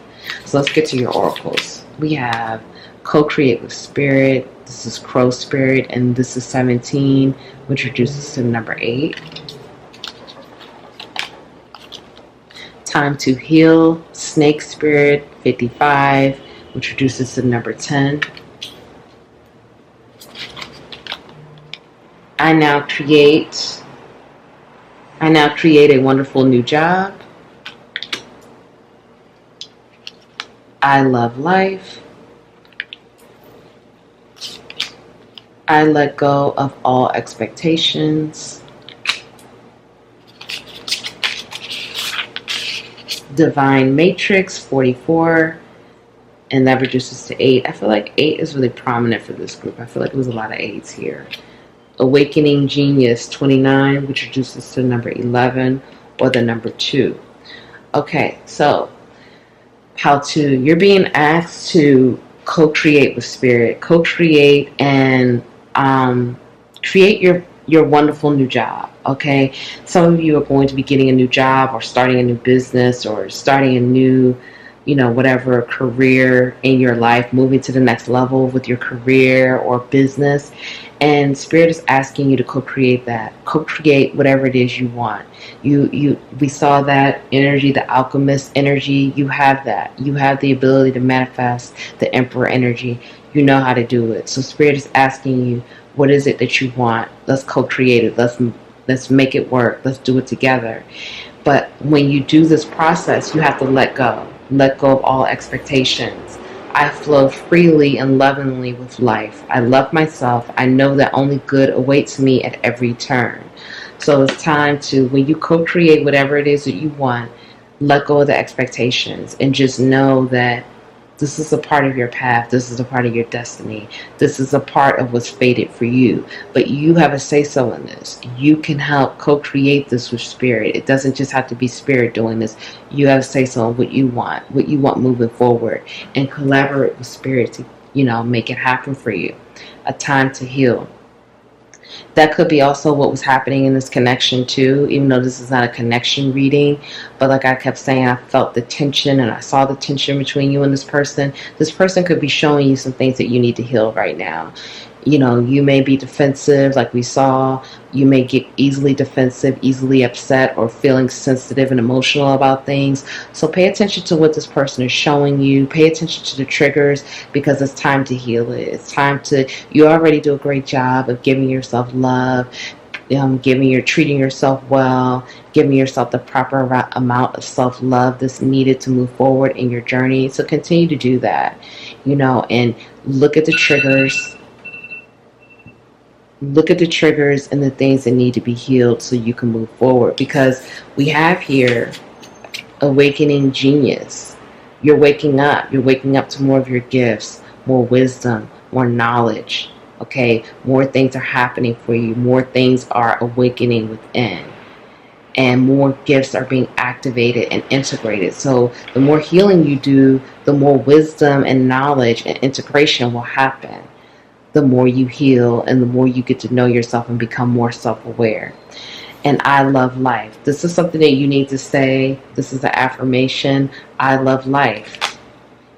So let's get to your oracles. We have co-create with spirit. This is crow spirit, and this is 17, which reduces to number 8. Time to heal, snake spirit, 55, which reduces to number 10. I now create a wonderful new job. I love life. I let go of all expectations. Divine Matrix, 44, and that reduces to 8. I feel like 8 is really prominent for this group. I feel like there was a lot of 8s here. Awakening Genius, 29, which reduces to number 11, or the number 2. Okay, so you're being asked to co-create with spirit, co-create and create your wonderful new job. Okay, some of you are going to be getting a new job or starting a new business or starting a new, whatever career in your life, moving to the next level with your career or business. And spirit is asking you to co-create that, co-create whatever it is you want. We saw that energy, the alchemist energy. You have that. You have the ability to manifest the emperor energy. You know how to do it. So spirit is asking you, what is it that you want? Let's co-create it. Let's make it work. Let's do it together. But when you do this process, you have to let go of all expectations. I flow freely and lovingly with life. I love myself. I know that only good awaits me at every turn. So it's time to, when you co-create whatever it is that you want, let go of the expectations and just know that this is a part of your path. This is a part of your destiny. This is a part of what's fated for you. But you have a say-so in this. You can help co-create this with spirit. It doesn't just have to be spirit doing this. You have a say-so in what you want moving forward, and collaborate with spirit to, make it happen for you. A time to heal. That could be also what was happening in this connection too, even though this is not a connection reading. But like I kept saying, I felt the tension and I saw the tension between you and this person. This person could be showing you some things that you need to heal right now. You may be defensive, like we saw. You may get easily defensive, easily upset, or feeling sensitive and emotional about things. So pay attention to what this person is showing you. Pay attention to the triggers, because it's time to heal it. It's time to, you already do a great job of giving yourself love, treating yourself well, giving yourself the proper amount of self-love that's needed to move forward in your journey. So continue to do that, and look at the triggers. Look at the triggers and the things that need to be healed so you can move forward, because we have here awakening genius. You're waking up. You're waking up to more of your gifts, more wisdom, more knowledge. Okay, more things are happening for you. More things are awakening within, and more gifts are being activated and integrated. So the more healing you do, the more wisdom and knowledge and integration will happen. The more you heal and the more you get to know yourself and become more self-aware. And I love life. This is something that you need to say. This is an affirmation. I love life.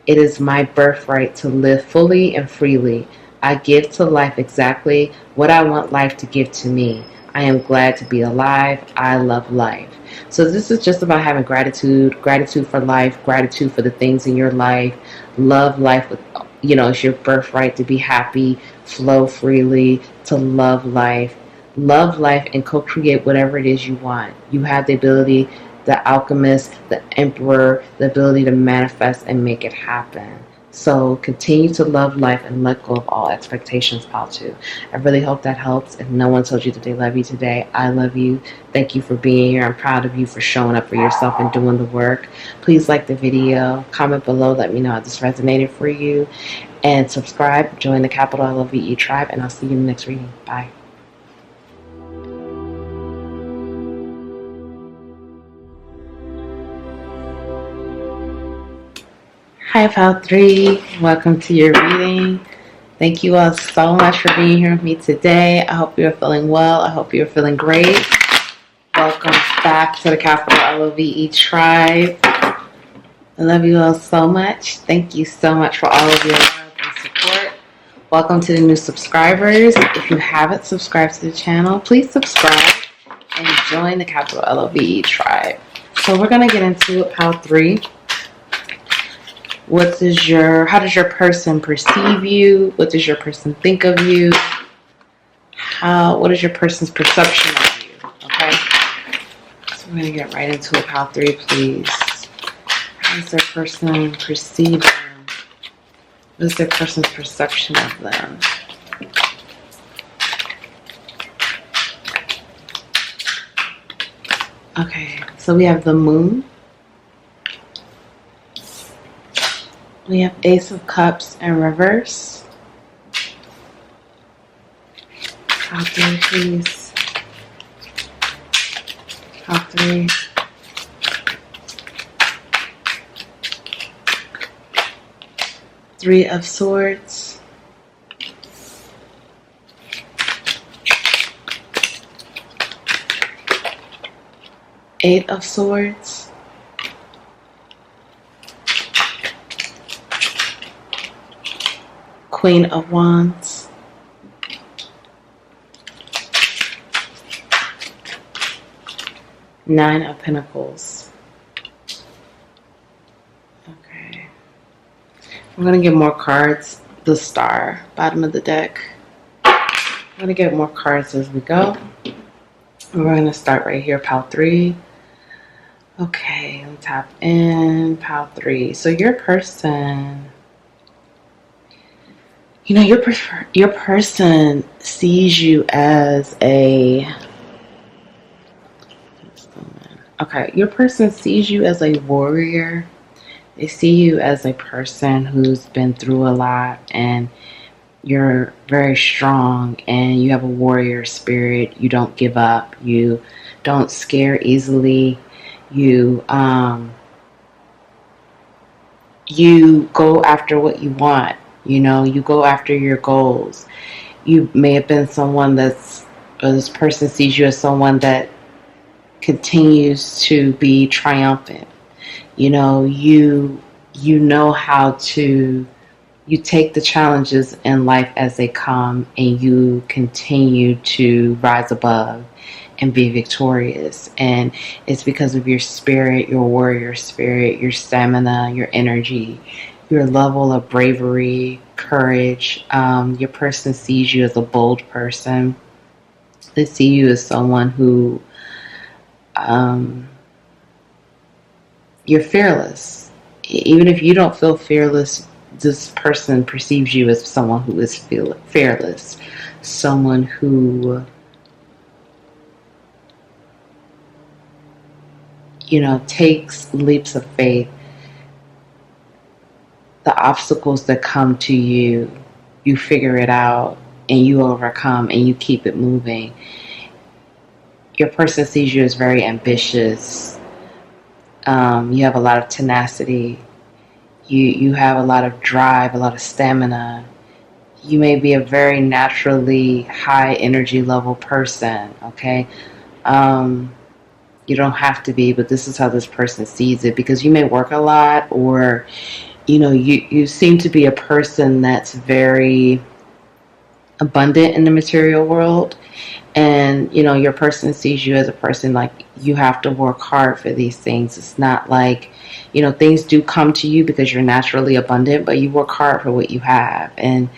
It is my birthright to live fully and freely. I give to life exactly what I want life to give to me. I am glad to be alive. I love life. So this is just about having gratitude for life, gratitude for the things in your life. Love life with, it's your birthright to be happy, flow freely, to love life and co-create whatever it is you want. You have the ability, the alchemist, the emperor, the ability to manifest and make it happen. So continue to love life and let go of all expectations, pal, too. I really hope that helps. If no one told you that they love you today, I love you. Thank you for being here. I'm proud of you for showing up for yourself and doing the work. Please like the video. Comment below. Let me know how this resonated for you. And subscribe. Join the capital LOVE tribe. And I'll see you in the next reading. Bye. Hi, Pile 3. Welcome to your reading. Thank you all so much for being here with me today. I hope you're feeling well. I hope you're feeling great. Welcome back to the capital LOVE tribe. I love you all so much. Thank you so much for all of your love and support. Welcome to the new subscribers. If you haven't subscribed to the channel, please subscribe and join the capital LOVE tribe. So we're going to get into Pile 3. How does your person perceive you? What does your person think of you? What is your person's perception of you? Okay. So we're going to get right into it. Pile 3, please. How does their person perceive them? What is their person's perception of them? Okay. So we have the moon. We have Ace of Cups in reverse. Pile 3, please. Pile 3. Three of Swords. Eight of Swords. Queen of Wands. Nine of Pentacles. Okay. I'm going to get more cards. The Star, bottom of the deck. I'm going to get more cards as we go. We're going to start right here, pile 3. Okay, let's tap in, pile 3. So your person, you know, your person sees you as a, okay, your person sees you as a warrior. They see you as a person who's been through a lot, and you're very strong, and you have a warrior spirit. You don't give up. You don't scare easily. You go after what you want. You know, you go after your goals. You may have been someone or this person sees you as someone that continues to be triumphant. You know, you know how to, you take the challenges in life as they come, and you continue to rise above and be victorious. And it's because of your spirit, your warrior spirit, your stamina, your energy, your level of bravery, courage. Your person sees you as a bold person. They see you as someone who, you're fearless. Even if you don't feel fearless, this person perceives you as someone who is fearless. Someone who, you know, takes leaps of faith. The obstacles that come to you, you figure it out and you overcome and you keep it moving. Your person sees you as very ambitious. You have a lot of tenacity. You have a lot of drive, a lot of stamina. You may be a very naturally high energy level person, okay? You don't have to be, but this is how this person sees it, because you may work a lot, or, you know, you seem to be a person that's very abundant in the material world. And, you know, your person sees you as a person like you have to work hard for these things. It's not like, you know, things do come to you because you're naturally abundant, but you work hard for what you have. And,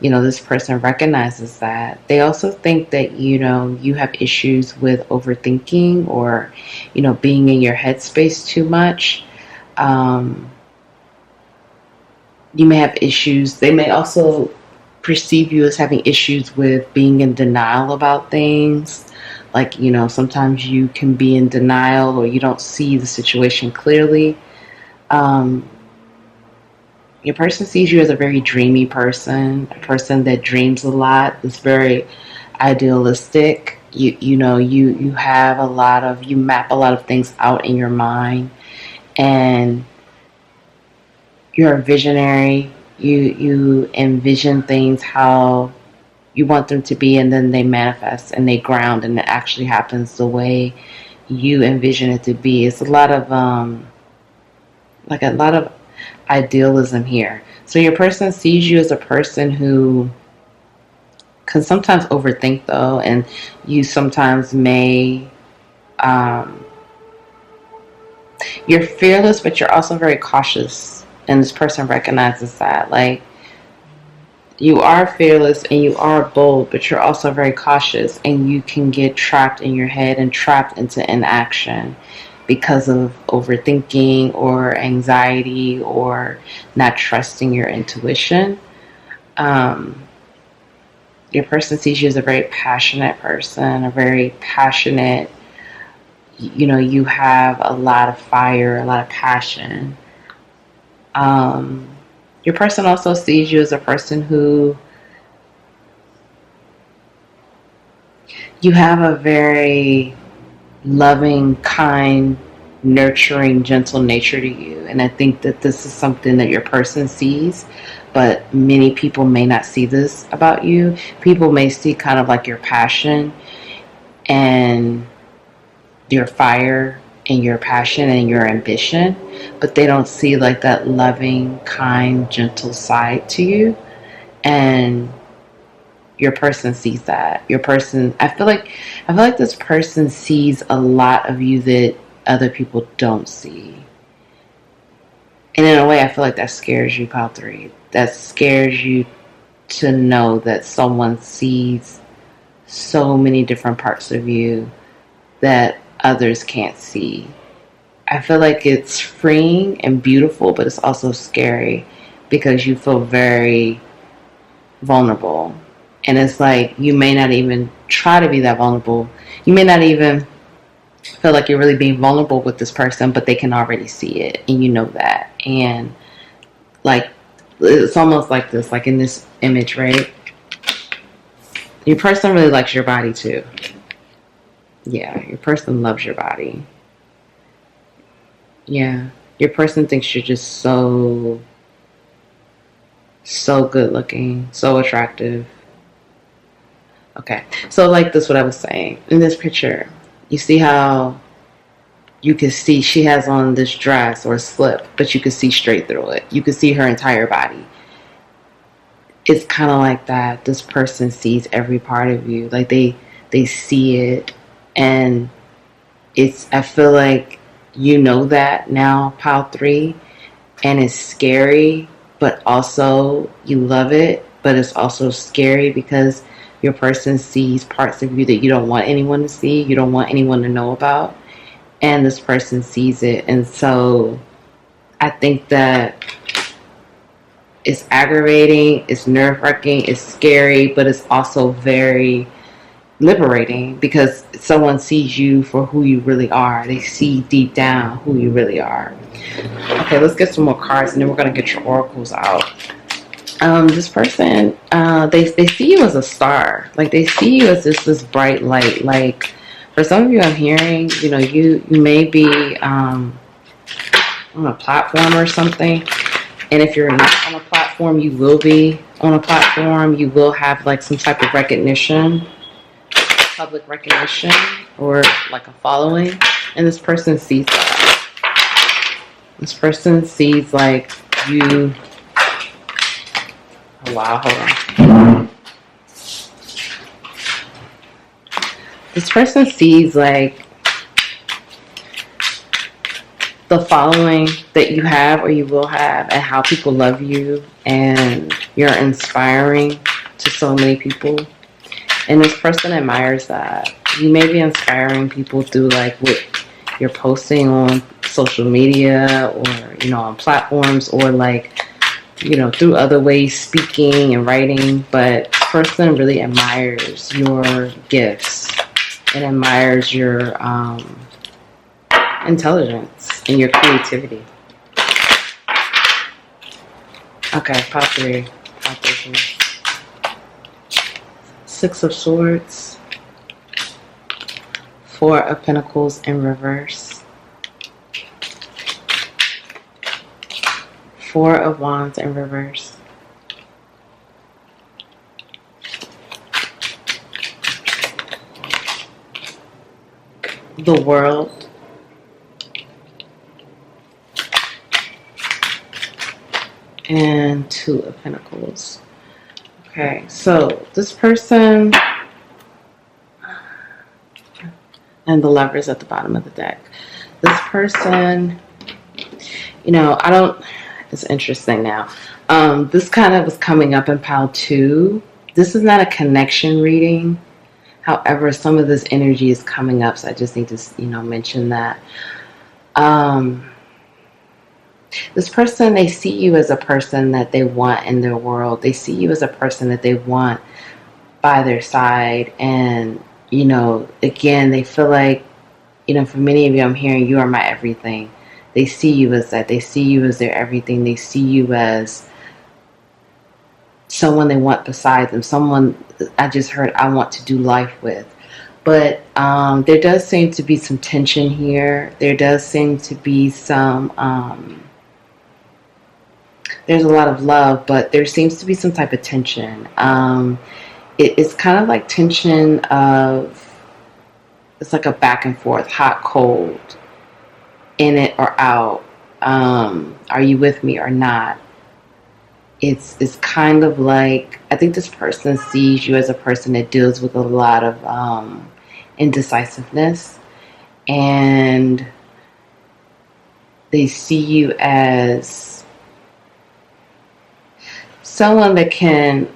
you know, this person recognizes that. They also think that, you know, you have issues with overthinking, or, you know, being in your headspace too much. You may have issues. They may also perceive you as having issues with being in denial about things. Like, you know, sometimes you can be in denial, or you don't see the situation clearly. Your person sees you as a very dreamy person, a person that dreams a lot, is very idealistic. You know, you have a lot of, you map a lot of things out in your mind, and you're a visionary. You envision things how you want them to be, and then they manifest and they ground, and it actually happens the way you envision it to be. It's a lot of idealism here. So your person sees you as a person who can sometimes overthink, though, and you sometimes may, you're fearless, but you're also very cautious, and this person recognizes that. Like, you are fearless and you are bold, but you're also very cautious, and you can get trapped in your head and trapped into inaction because of overthinking or anxiety or not trusting your intuition. Your person sees you as a very passionate person, a very passionate, you know, you have a lot of fire, a lot of passion. Your person also sees you as a person who, you have a very loving, kind, nurturing, gentle nature to you. And I think that this is something that your person sees. but many people may not see this about you. People may see kind of like your passion and your fire and your passion and your ambition, but they don't see like that loving, kind, gentle side to you. And your person sees that. Your person, I feel like this person sees a lot of you that other people don't see. And in a way, I feel like that scares you, Pile 3. That scares you to know that someone sees so many different parts of you that others can't see. I feel like it's freeing and beautiful, but it's also scary because you feel very vulnerable. And it's like you may not even try to be that vulnerable. You may not even feel like you're really being vulnerable with this person, but they can already see it, and you know that. And like, it's almost like this, like in this image, right? Your person really likes your body too. Yeah, your person loves your body. Yeah, your person thinks you're just so good looking, so attractive. Okay, so like this, what I was saying in this picture, you see how you can see she has on this dress or slip, but you can see straight through it. You can see her entire body. It's kind of like that. This person sees every part of you. Like they see it, and I feel like you know that now, Pile 3, and it's scary, but also you love it, but it's also scary because your person sees parts of you that you don't want anyone to see, you don't want anyone to know about, and this person sees it. And so I think that it's aggravating, it's nerve-wracking, it's scary, but it's also very liberating because someone sees you for who you really are. They see deep down who you really are. Okay, let's get some more cards, and then we're going to get your oracles out. This person, they see you as a star. Like, they see you as this bright light. Like, for some of you, I'm hearing, you may be on a platform or something. And if you're not on a platform, you will be on a platform. You will have like some type of recognition, public recognition, or like a following. And this person sees that. This person sees like you. Oh, wow, hold on. This person sees like the following that you have or you will have, and how people love you, and you're inspiring to so many people. And this person admires that. You may be inspiring people through like what you're posting on social media, or on platforms, or like through other ways, speaking and writing. But this person really admires your gifts and admires your intelligence and your creativity. Okay, pop 3. Six of Swords, 4 of Pentacles in reverse, 4 of Wands in reverse, the World, and 2 of Pentacles. Okay, so this person, and the Lovers at the bottom of the deck. This person, it's interesting now. This kind of is coming up in Pile 2. This is not a connection reading. However, some of this energy is coming up, so I just need to, mention that. This person, they see you as a person that they want in their world. They see you as a person that they want by their side. And, again, they feel like, for many of you, I'm hearing you are my everything. They see you as that. They see you as their everything. They see you as someone they want beside them. Someone I just heard I want to do life with. But there does seem to be some tension here. There does seem to be some there's a lot of love, but there seems to be some type of tension. It's kind of like tension of, it's like a back and forth, hot, cold, in it or out. Are you with me or not? It's kind of like, I think this person sees you as a person that deals with a lot of indecisiveness, and they see you as someone that can,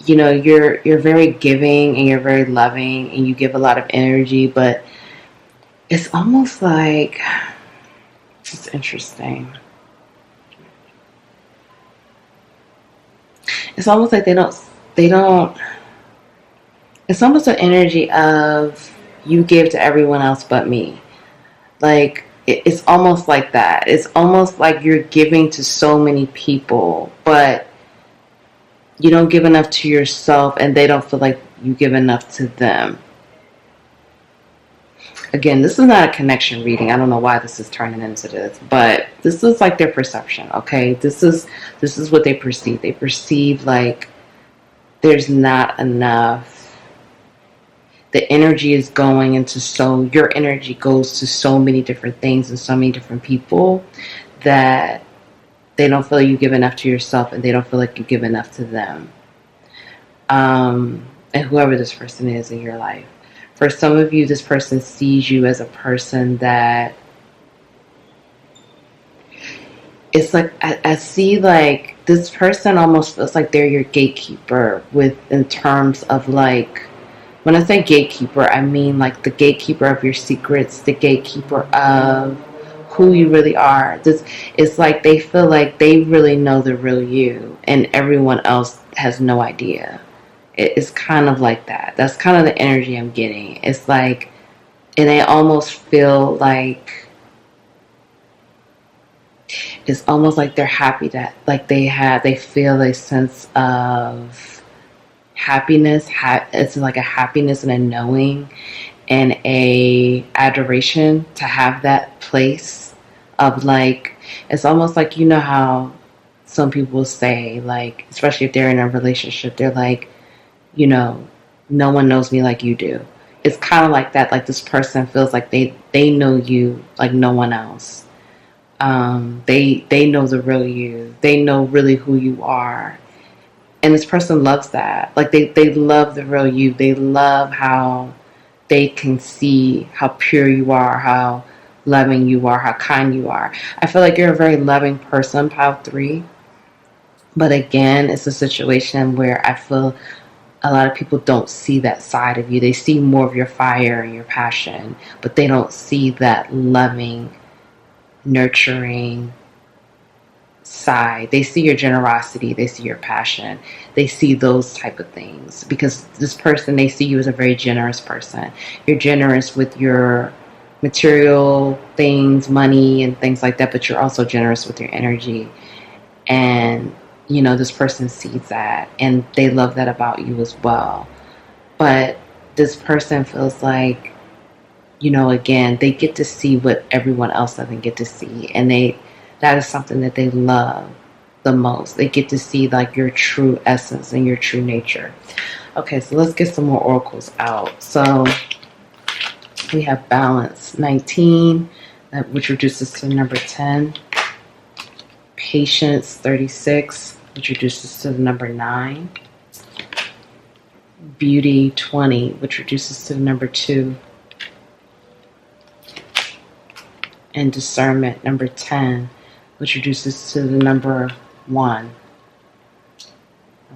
you're very giving and you're very loving and you give a lot of energy, but it's almost like, it's interesting. It's almost like they don't, it's almost an energy of, you give to everyone else but me. Like, it's almost like that. It's almost like you're giving to so many people, but you don't give enough to yourself, and they don't feel like you give enough to them. Again, this is not a connection reading. I don't know why this is turning into this, but this is like their perception, okay? This is what they perceive. They perceive like there's not enough. The energy is going into, so your energy goes to so many different things and so many different people that they don't feel like you give enough to yourself, and they don't feel like you give enough to them. And whoever this person is in your life. For some of you, this person sees you as a person that, it's like, I see like this person almost feels like they're your gatekeeper, with, in terms of like, when I say gatekeeper, I mean like the gatekeeper of your secrets, the gatekeeper of who you really are. It's like they feel like they really know the real you, and everyone else has no idea. It's kind of like that. That's kind of the energy I'm getting. It's like, and they almost feel like, it's almost like they're happy that, like they feel a sense of happiness. It's like a happiness and a knowing and a adoration to have that place of like, it's almost like, how some people say, like, especially if they're in a relationship, they're like, no one knows me like you do. It's kind of like that. Like, this person feels like they know you like no one else. They know the real you. They know really who you are. And this person loves that. Like, they love the real you. They love how they can see how pure you are, how loving you are, how kind you are. I feel like you're a very loving person, Pile 3. But again, it's a situation where I feel a lot of people don't see that side of you. They see more of your fire and your passion, but they don't see that loving, nurturing side. They see your generosity. They see your passion. They see those type of things, because this person, they see you as a very generous person. You're generous with your material things, money and things like that, but you're also generous with your energy. And this person sees that, and they love that about you as well. But this person feels like, again, they get to see what everyone else doesn't get to see. And that is something that they love the most. They get to see like your true essence and your true nature. Okay, so let's get some more oracles out. So we have balance 19, which reduces to number 10. Patience 36, which reduces to the number 9. Beauty 20, which reduces to the number 2. And discernment number 10, which reduces to the number 1.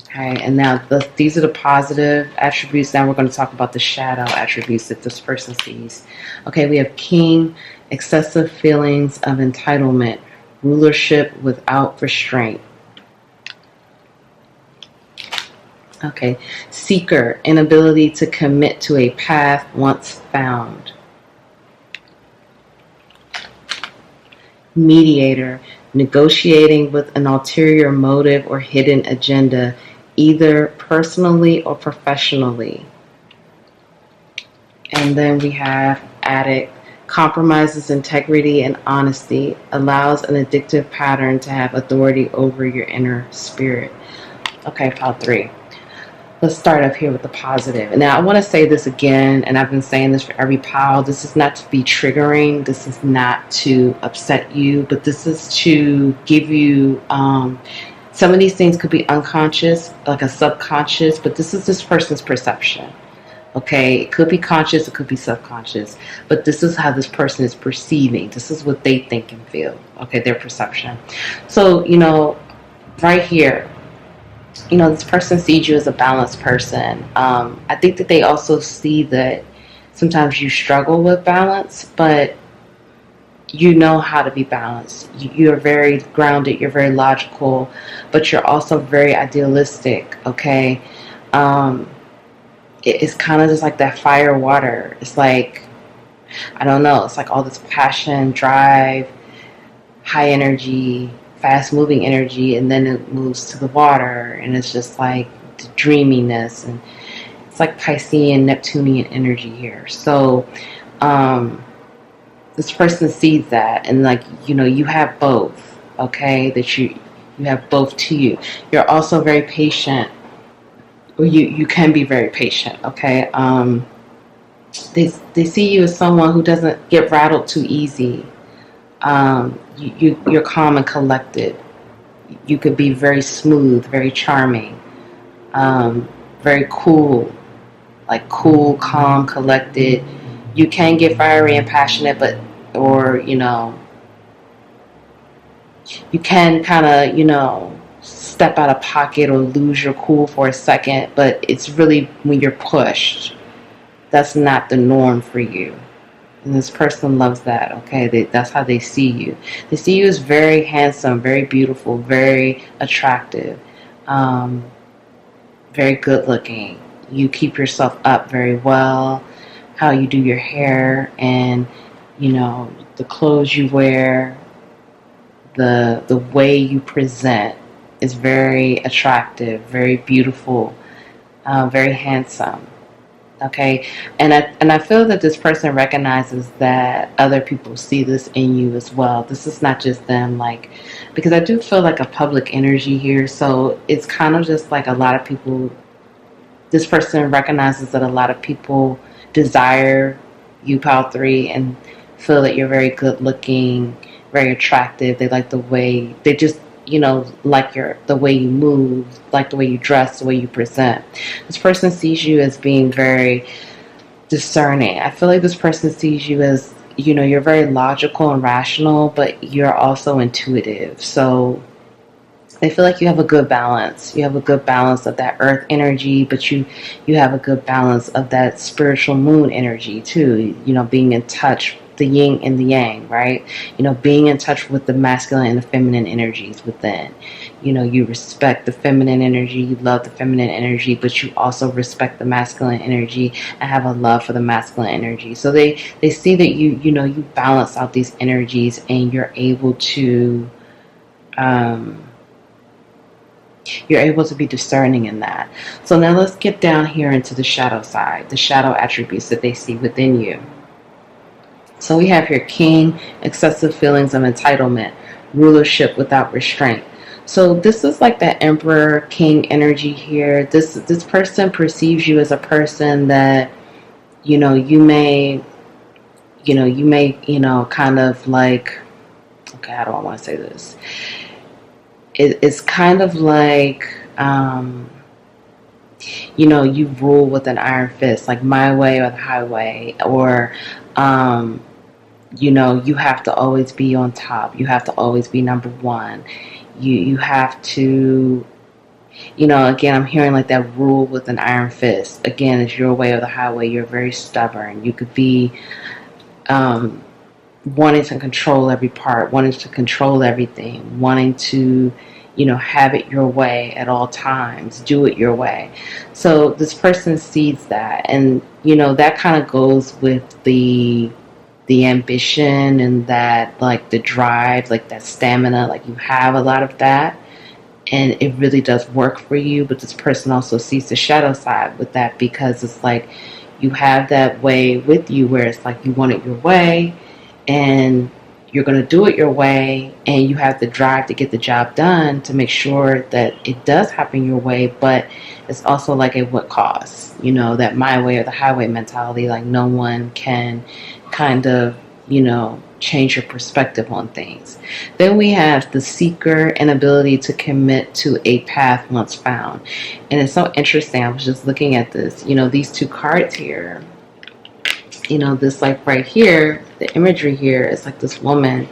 Okay, and now these are the positive attributes. Now we're going to talk about the shadow attributes that this person sees. Okay, we have King, excessive feelings of entitlement, rulership without restraint. Okay, Seeker, inability to commit to a path once found. Mediator, negotiating with an ulterior motive or hidden agenda, either personally or professionally. And then we have Addict, compromises integrity and honesty, allows an addictive pattern to have authority over your inner spirit. Okay, pile 3. Let's start up here with the positive. And now I want to say this again, and I've been saying this for every pile. This is not to be triggering. This is not to upset you, but this is to give you, some of these things could be unconscious, like a subconscious, but this is this person's perception. Okay, it could be conscious, it could be subconscious, but this is how this person is perceiving. This is what they think and feel. Okay, their perception. So, right here, this person sees you as a balanced person. I think that they also see that sometimes you struggle with balance, but you know how to be balanced. You're very grounded, you're very logical, but you're also very idealistic, okay? It's kind of just like that fire water. It's like, I don't know, it's like all this passion, drive, high energy, fast moving energy, and then it moves to the water, and it's just like the dreaminess, and it's like Piscean, Neptunian energy here. So this person sees that, and like, you have both, okay, that you have both to you. You're also very patient, or you can be very patient, okay. They see you as someone who doesn't get rattled too easy. You're calm and collected. You could be very smooth, very charming, very cool, like cool, calm, collected. You can get fiery and passionate, or you can kind of, step out of pocket or lose your cool for a second, but it's really when you're pushed. That's not the norm for you. And this person loves that, okay? That's how they see you. They see you as very handsome, very beautiful, very attractive, very good looking. You keep yourself up very well, how you do your hair, and, the clothes you wear, the way you present is very attractive, very beautiful, very handsome. Okay, and I feel that this person recognizes that other people see this in you as well. This is not just them, like, because I do feel like a public energy here. So it's kind of just like a lot of people. This person recognizes that a lot of people desire you, pile 3, and feel that you're very good looking, very attractive. They like the way they just, like the way you move, like the way you dress, the way you present. This person sees you as being very discerning. I feel like this person sees you as, you're very logical and rational, but you're also intuitive. So I feel like you have a good balance. You have a good balance of that earth energy, but you have a good balance of that spiritual moon energy too, being in touch, the yin and the yang, right? Being in touch with the masculine and the feminine energies within. You respect the feminine energy, you love the feminine energy, but you also respect the masculine energy and have a love for the masculine energy. So they see that you balance out these energies, and you're able to be discerning in that. So now let's get down here into the shadow side, the shadow attributes that they see within you. So we have here King, excessive feelings of entitlement, rulership without restraint. So this is like that Emperor King energy here. This person perceives you as a person that, you may kind of like, okay, how do I want to say this? It's kind of like, you rule with an iron fist, like my way or the highway, or, you have to always be on top. You have to always be number one. You have to, again, I'm hearing like that rule with an iron fist. Again, it's your way or the highway. You're very stubborn. You could be wanting to control every part, wanting to control everything, wanting to, have it your way at all times, do it your way. So this person sees that, and, that kind of goes with the ambition and that, like, the drive, like that stamina, like you have a lot of that, and it really does work for you. But this person also sees the shadow side with that, because it's like, you have that way with you where it's like you want it your way, and you're going to do it your way, and you have the drive to get the job done to make sure that it does happen your way, but it's also like at what cost, that my way or the highway mentality, like no one can kind of, change your perspective on things. Then we have the seeker and ability to commit to a path once found. And it's so interesting. I was just looking at this, these two cards here, this like right here, the imagery here is like this woman,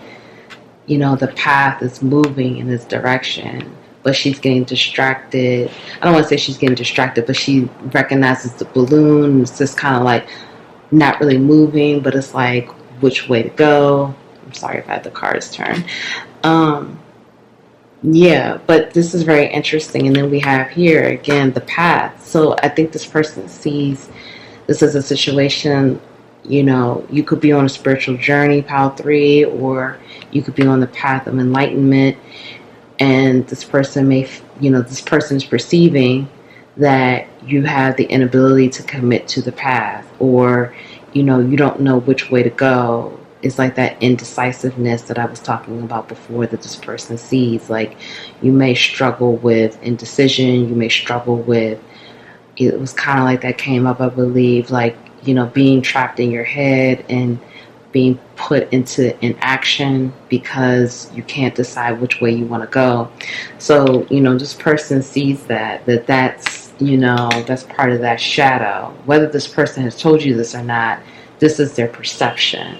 the path is moving in this direction, but she's getting distracted. I don't want to say she's getting distracted, but she recognizes the balloon. It's just kind of like not really moving, but it's like which way to go. I'm sorry if I had the cards turn. Yeah, but this is very interesting. And then we have here again the path. So I think this person sees this as a situation. You could be on a spiritual journey, pile 3, or you could be on the path of enlightenment, and this person this person is perceiving that you have the inability to commit to the path, or you don't know which way to go. It's like that indecisiveness that I was talking about before that this person sees. Like you may struggle with indecision, you may struggle with, it was kind of like that came up, I believe, like being trapped in your head and being put into inaction because you can't decide which way you want to go. So this person sees that's that's part of that shadow. Whether this person has told you this or not, this is their perception.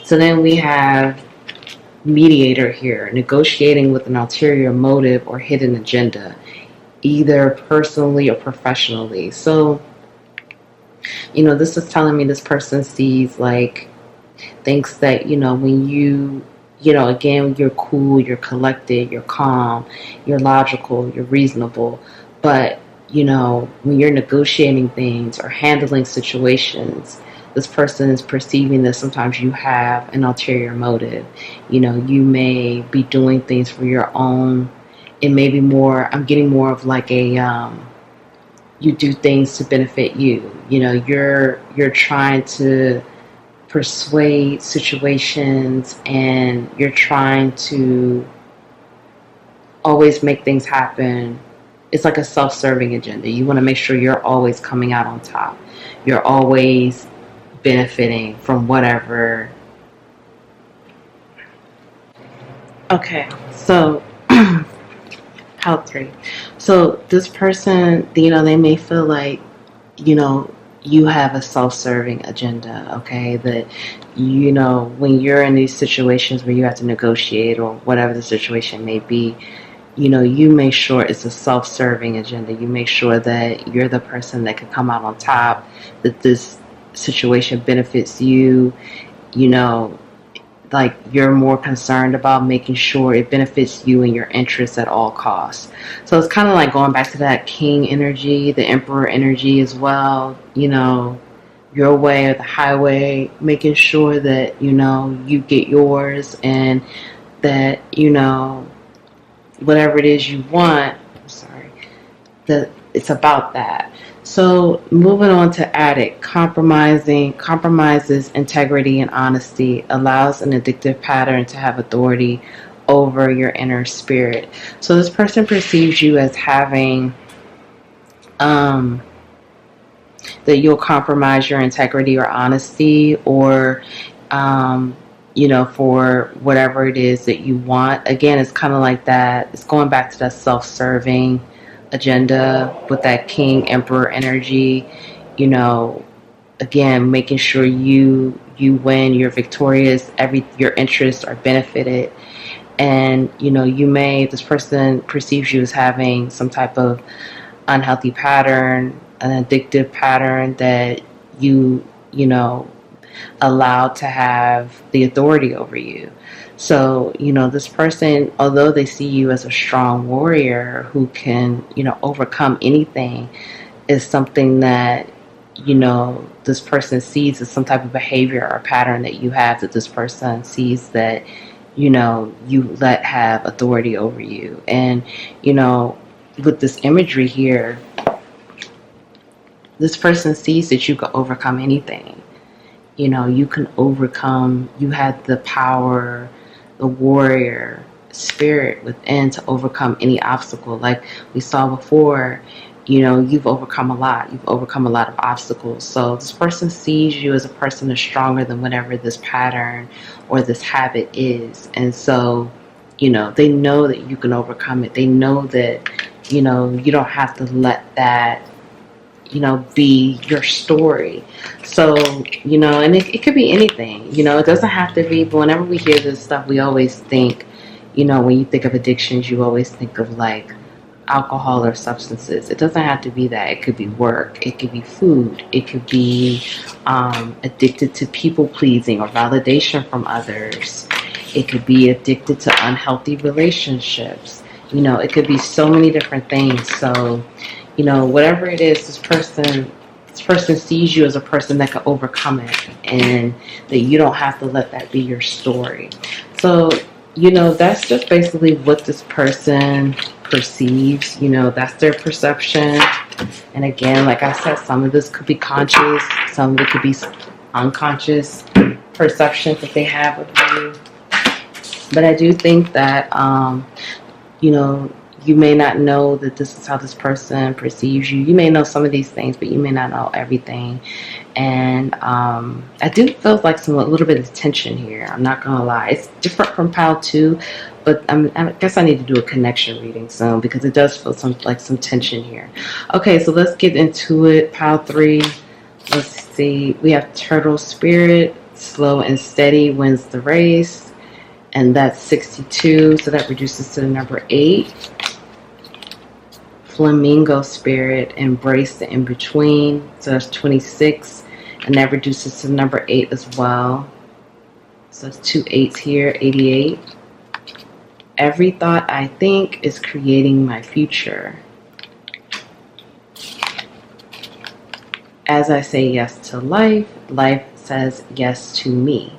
So then we have mediator here, negotiating with an ulterior motive or hidden agenda, either personally or professionally. So this is telling me this person sees thinks that when again, you're cool, you're collected, you're calm, you're logical, you're reasonable, but when you're negotiating things or handling situations, this person is perceiving that sometimes you have an ulterior motive. You may be doing things for your own. It may be more, I'm getting more of like a you do things to benefit you. You're trying to persuade situations, and you're trying to always make things happen. It's like a self-serving agenda. You want to make sure you're always coming out on top. You're always benefiting from whatever. Okay, so how 3. So this person, they may feel like, you have a self-serving agenda, okay? That, when you're in these situations where you have to negotiate or whatever the situation may be, you make sure it's a self-serving agenda. You make sure that you're the person that can come out on top, that this situation benefits you, like you're more concerned about making sure it benefits you and your interests at all costs. So it's kind of like going back to that king energy, the emperor energy as well, your way or the highway, making sure that, you get yours, and that, whatever it is you want, that it's about that. So moving on to addict, compromises integrity and honesty, allows an addictive pattern to have authority over your inner spirit. So this person perceives you as having that you'll compromise your integrity or honesty, or for whatever it is that you want. Again, it's kind of like that. It's going back to that self-serving agenda with that king emperor energy. Again, making sure you win, you're victorious, your interests are benefited. And this person perceives you as having some type of unhealthy pattern, an addictive pattern that you allowed to have the authority over you. So, this person, although they see you as a strong warrior who can, overcome anything, is something that, this person sees as some type of behavior or pattern that you have, that this person sees that, you let have authority over you. And, with this imagery here, this person sees that you can overcome anything. You can overcome, you have the power, the warrior spirit within to overcome any obstacle. Like we saw before, you've overcome a lot. You've overcome a lot of obstacles. So this person sees you as a person that's stronger than whatever this pattern or this habit is. And so, they know that you can overcome it. They know that, you don't have to let that, be your story. So, and it could be anything, it doesn't have to be, but whenever we hear this stuff, we always think, when you think of addictions, you always think of like alcohol or substances. It doesn't have to be that. It could be work. It could be food. It could be addicted to people pleasing or validation from others. It could be addicted to unhealthy relationships. It could be so many different things. So, whatever it is, this person sees you as a person that can overcome it, and that you don't have to let that be your story. So, that's just basically what this person perceives. That's their perception. And again, like I said, some of this could be conscious, some of it could be unconscious perceptions that they have of you. But I do think that, you may not know that this is how this person perceives you. You may know some of these things, but you may not know everything. And I do feel like a little bit of tension here. I'm not going to lie. It's different from pile 2, but I guess I need to do a connection reading soon, because it does feel some tension here. Okay, so let's get into it. Pile 3. Let's see. We have turtle spirit. Slow and steady wins the race. And that's 62, so that reduces to the number 8. Flamingo spirit, embrace the in-between, so that's 26, and that reduces to the number 8 as well. So it's 2 8s here, 88. Every thought I think is creating my future. As I say yes to life, life says yes to me.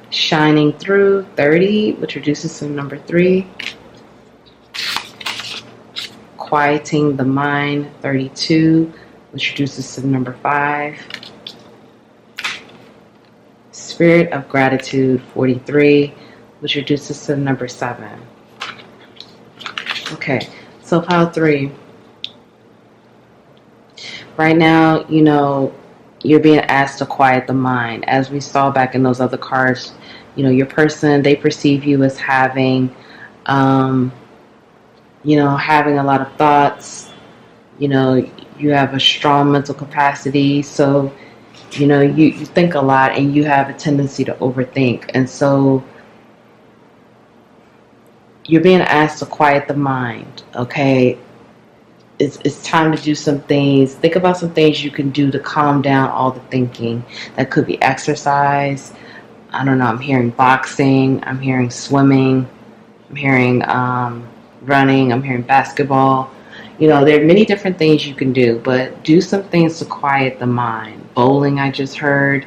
Shining through, 30, which reduces to number 3. Quieting the mind, 32, which reduces to number 5. Spirit of gratitude, 43, which reduces to number 7. Okay, so pile 3. Right now, you're being asked to quiet the mind. As we saw back in those other cards, your person, they perceive you as having, having a lot of thoughts. You have a strong mental capacity. So, you think a lot, and you have a tendency to overthink. And so you're being asked to quiet the mind, okay? It's time to do some things. Think about some things you can do to calm down all the thinking. That could be exercise. I don't know, I'm hearing boxing, I'm hearing swimming, I'm hearing running, I'm hearing basketball. There are many different things you can do, but do some things to quiet the mind. Bowling, I just heard.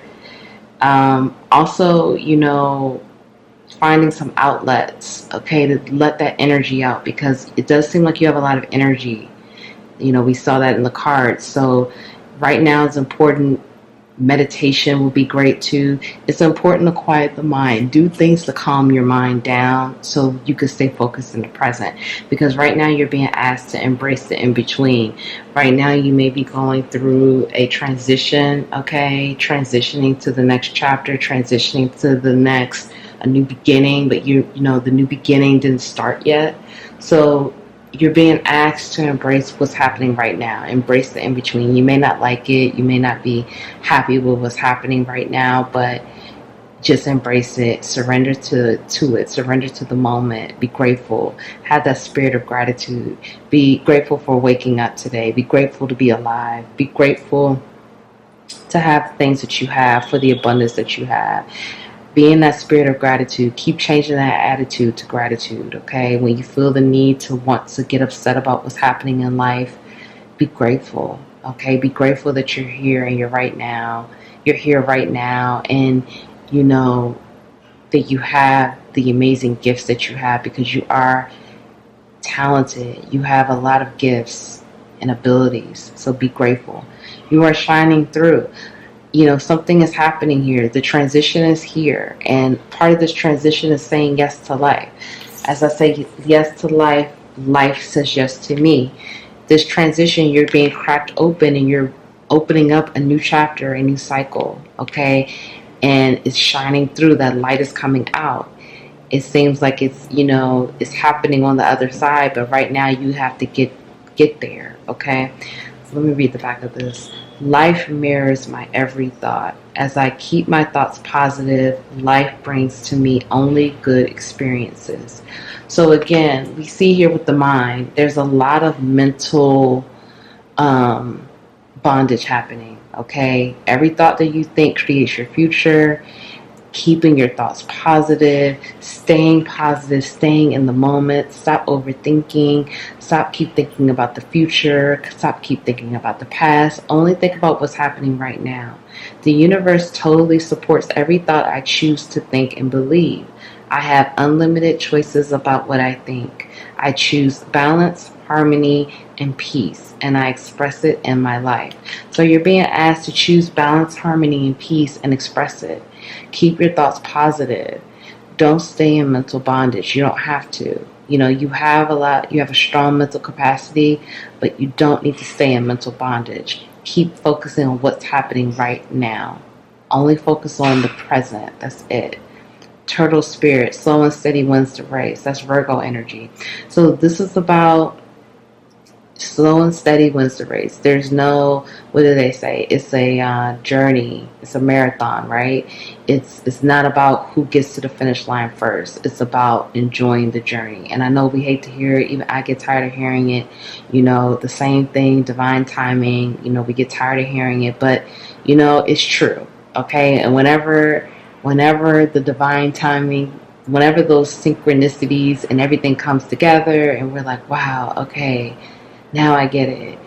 Also, finding some outlets, okay, to let that energy out, because it does seem like you have a lot of energy. We saw that in the cards. So right now it's important. Meditation will be great too. It's important to quiet the mind. Do things to calm your mind down so you can stay focused in the present. Because right now you're being asked to embrace the in-between. Right now you may be going through a transition, okay? Transitioning to the next chapter, transitioning to a new beginning, but the new beginning didn't start yet. So you're being asked to embrace what's happening right now. Embrace the in-between. You may not like it. You may not be happy with what's happening right now, but just embrace it. Surrender to it. Surrender to the moment. Be grateful. Have that spirit of gratitude. Be grateful for waking up today. Be grateful to be alive. Be grateful to have the things that you have, for the abundance that you have. Be in that spirit of gratitude. Keep changing that attitude to gratitude, okay? When you feel the need to want to get upset about what's happening in life, be grateful, okay? Be grateful that you're here and you're right now. You're here right now, and that you have the amazing gifts that you have, because you are talented. You have a lot of gifts and abilities. So be grateful. You are shining through. You know, something is happening here. The transition is here. And part of this transition is saying yes to life. As I say yes to life, life says yes to me. This transition, you're being cracked open and you're opening up a new chapter, a new cycle, okay? And it's shining through. That light is coming out. It seems like it's, you know, it's happening on the other side, but right now you have to get there, okay? So let me read the back of this. Life mirrors my every thought. As I keep my thoughts positive, life brings to me only good experiences. So again, we see here with the mind, there's a lot of mental bondage happening, okay? Every thought that you think creates your future. Keeping your thoughts positive, staying in the moment, stop overthinking, stop keep thinking about the future, stop keep thinking about the past, only think about what's happening right now. The universe totally supports every thought I choose to think and believe. I have unlimited choices about what I think. I choose balance, harmony, and peace, and I express it in my life. So you're being asked to choose balance, harmony, and peace and express it. Keep your thoughts positive. Don't stay in mental bondage. You don't have to. You know, you have a strong mental capacity, but you don't need to stay in mental bondage. Keep focusing on what's happening right now. Only focus on the present. That's it. Turtle spirit, slow and steady wins the race. That's Virgo energy. So this is about slow and steady wins the race. There's no, what do they say? It's a journey. It's a marathon, right? It's not about who gets to the finish line first. It's about enjoying the journey. And I know we hate to hear it. Even I get tired of hearing it. You know, the same thing, divine timing. You know, we get tired of hearing it. But, you know, it's true. Okay? And whenever the divine timing, whenever those synchronicities and everything comes together and we're like, wow, okay, now I get it.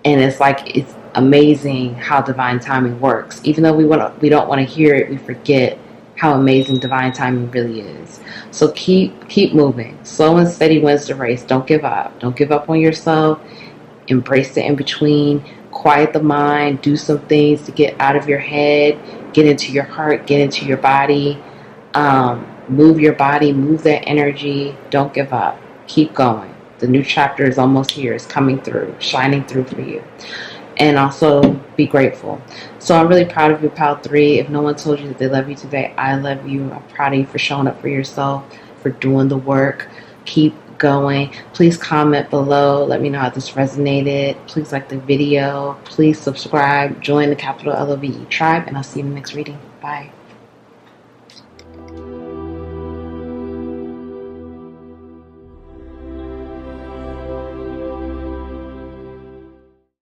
And it's like, it's amazing how divine timing works. Even though we don't want to hear it, we forget how amazing divine timing really is. So keep moving. Slow and steady wins the race. Don't give up. Don't give up on yourself. Embrace the in between. Quiet the mind. Do some things to get out of your head. Get into your heart. Get into your body. Move your body. Move that energy. Don't give up. Keep going. The new chapter is almost here. It's coming through, shining through for you. And also be grateful. So I'm really proud of you, Pal 3. If no one told you that they love you today, I love you. I'm proud of you for showing up for yourself, for doing the work. Keep going. Please comment below. Let me know how this resonated. Please like the video. Please subscribe. Join the capital LOVE tribe. And I'll see you in the next reading. Bye.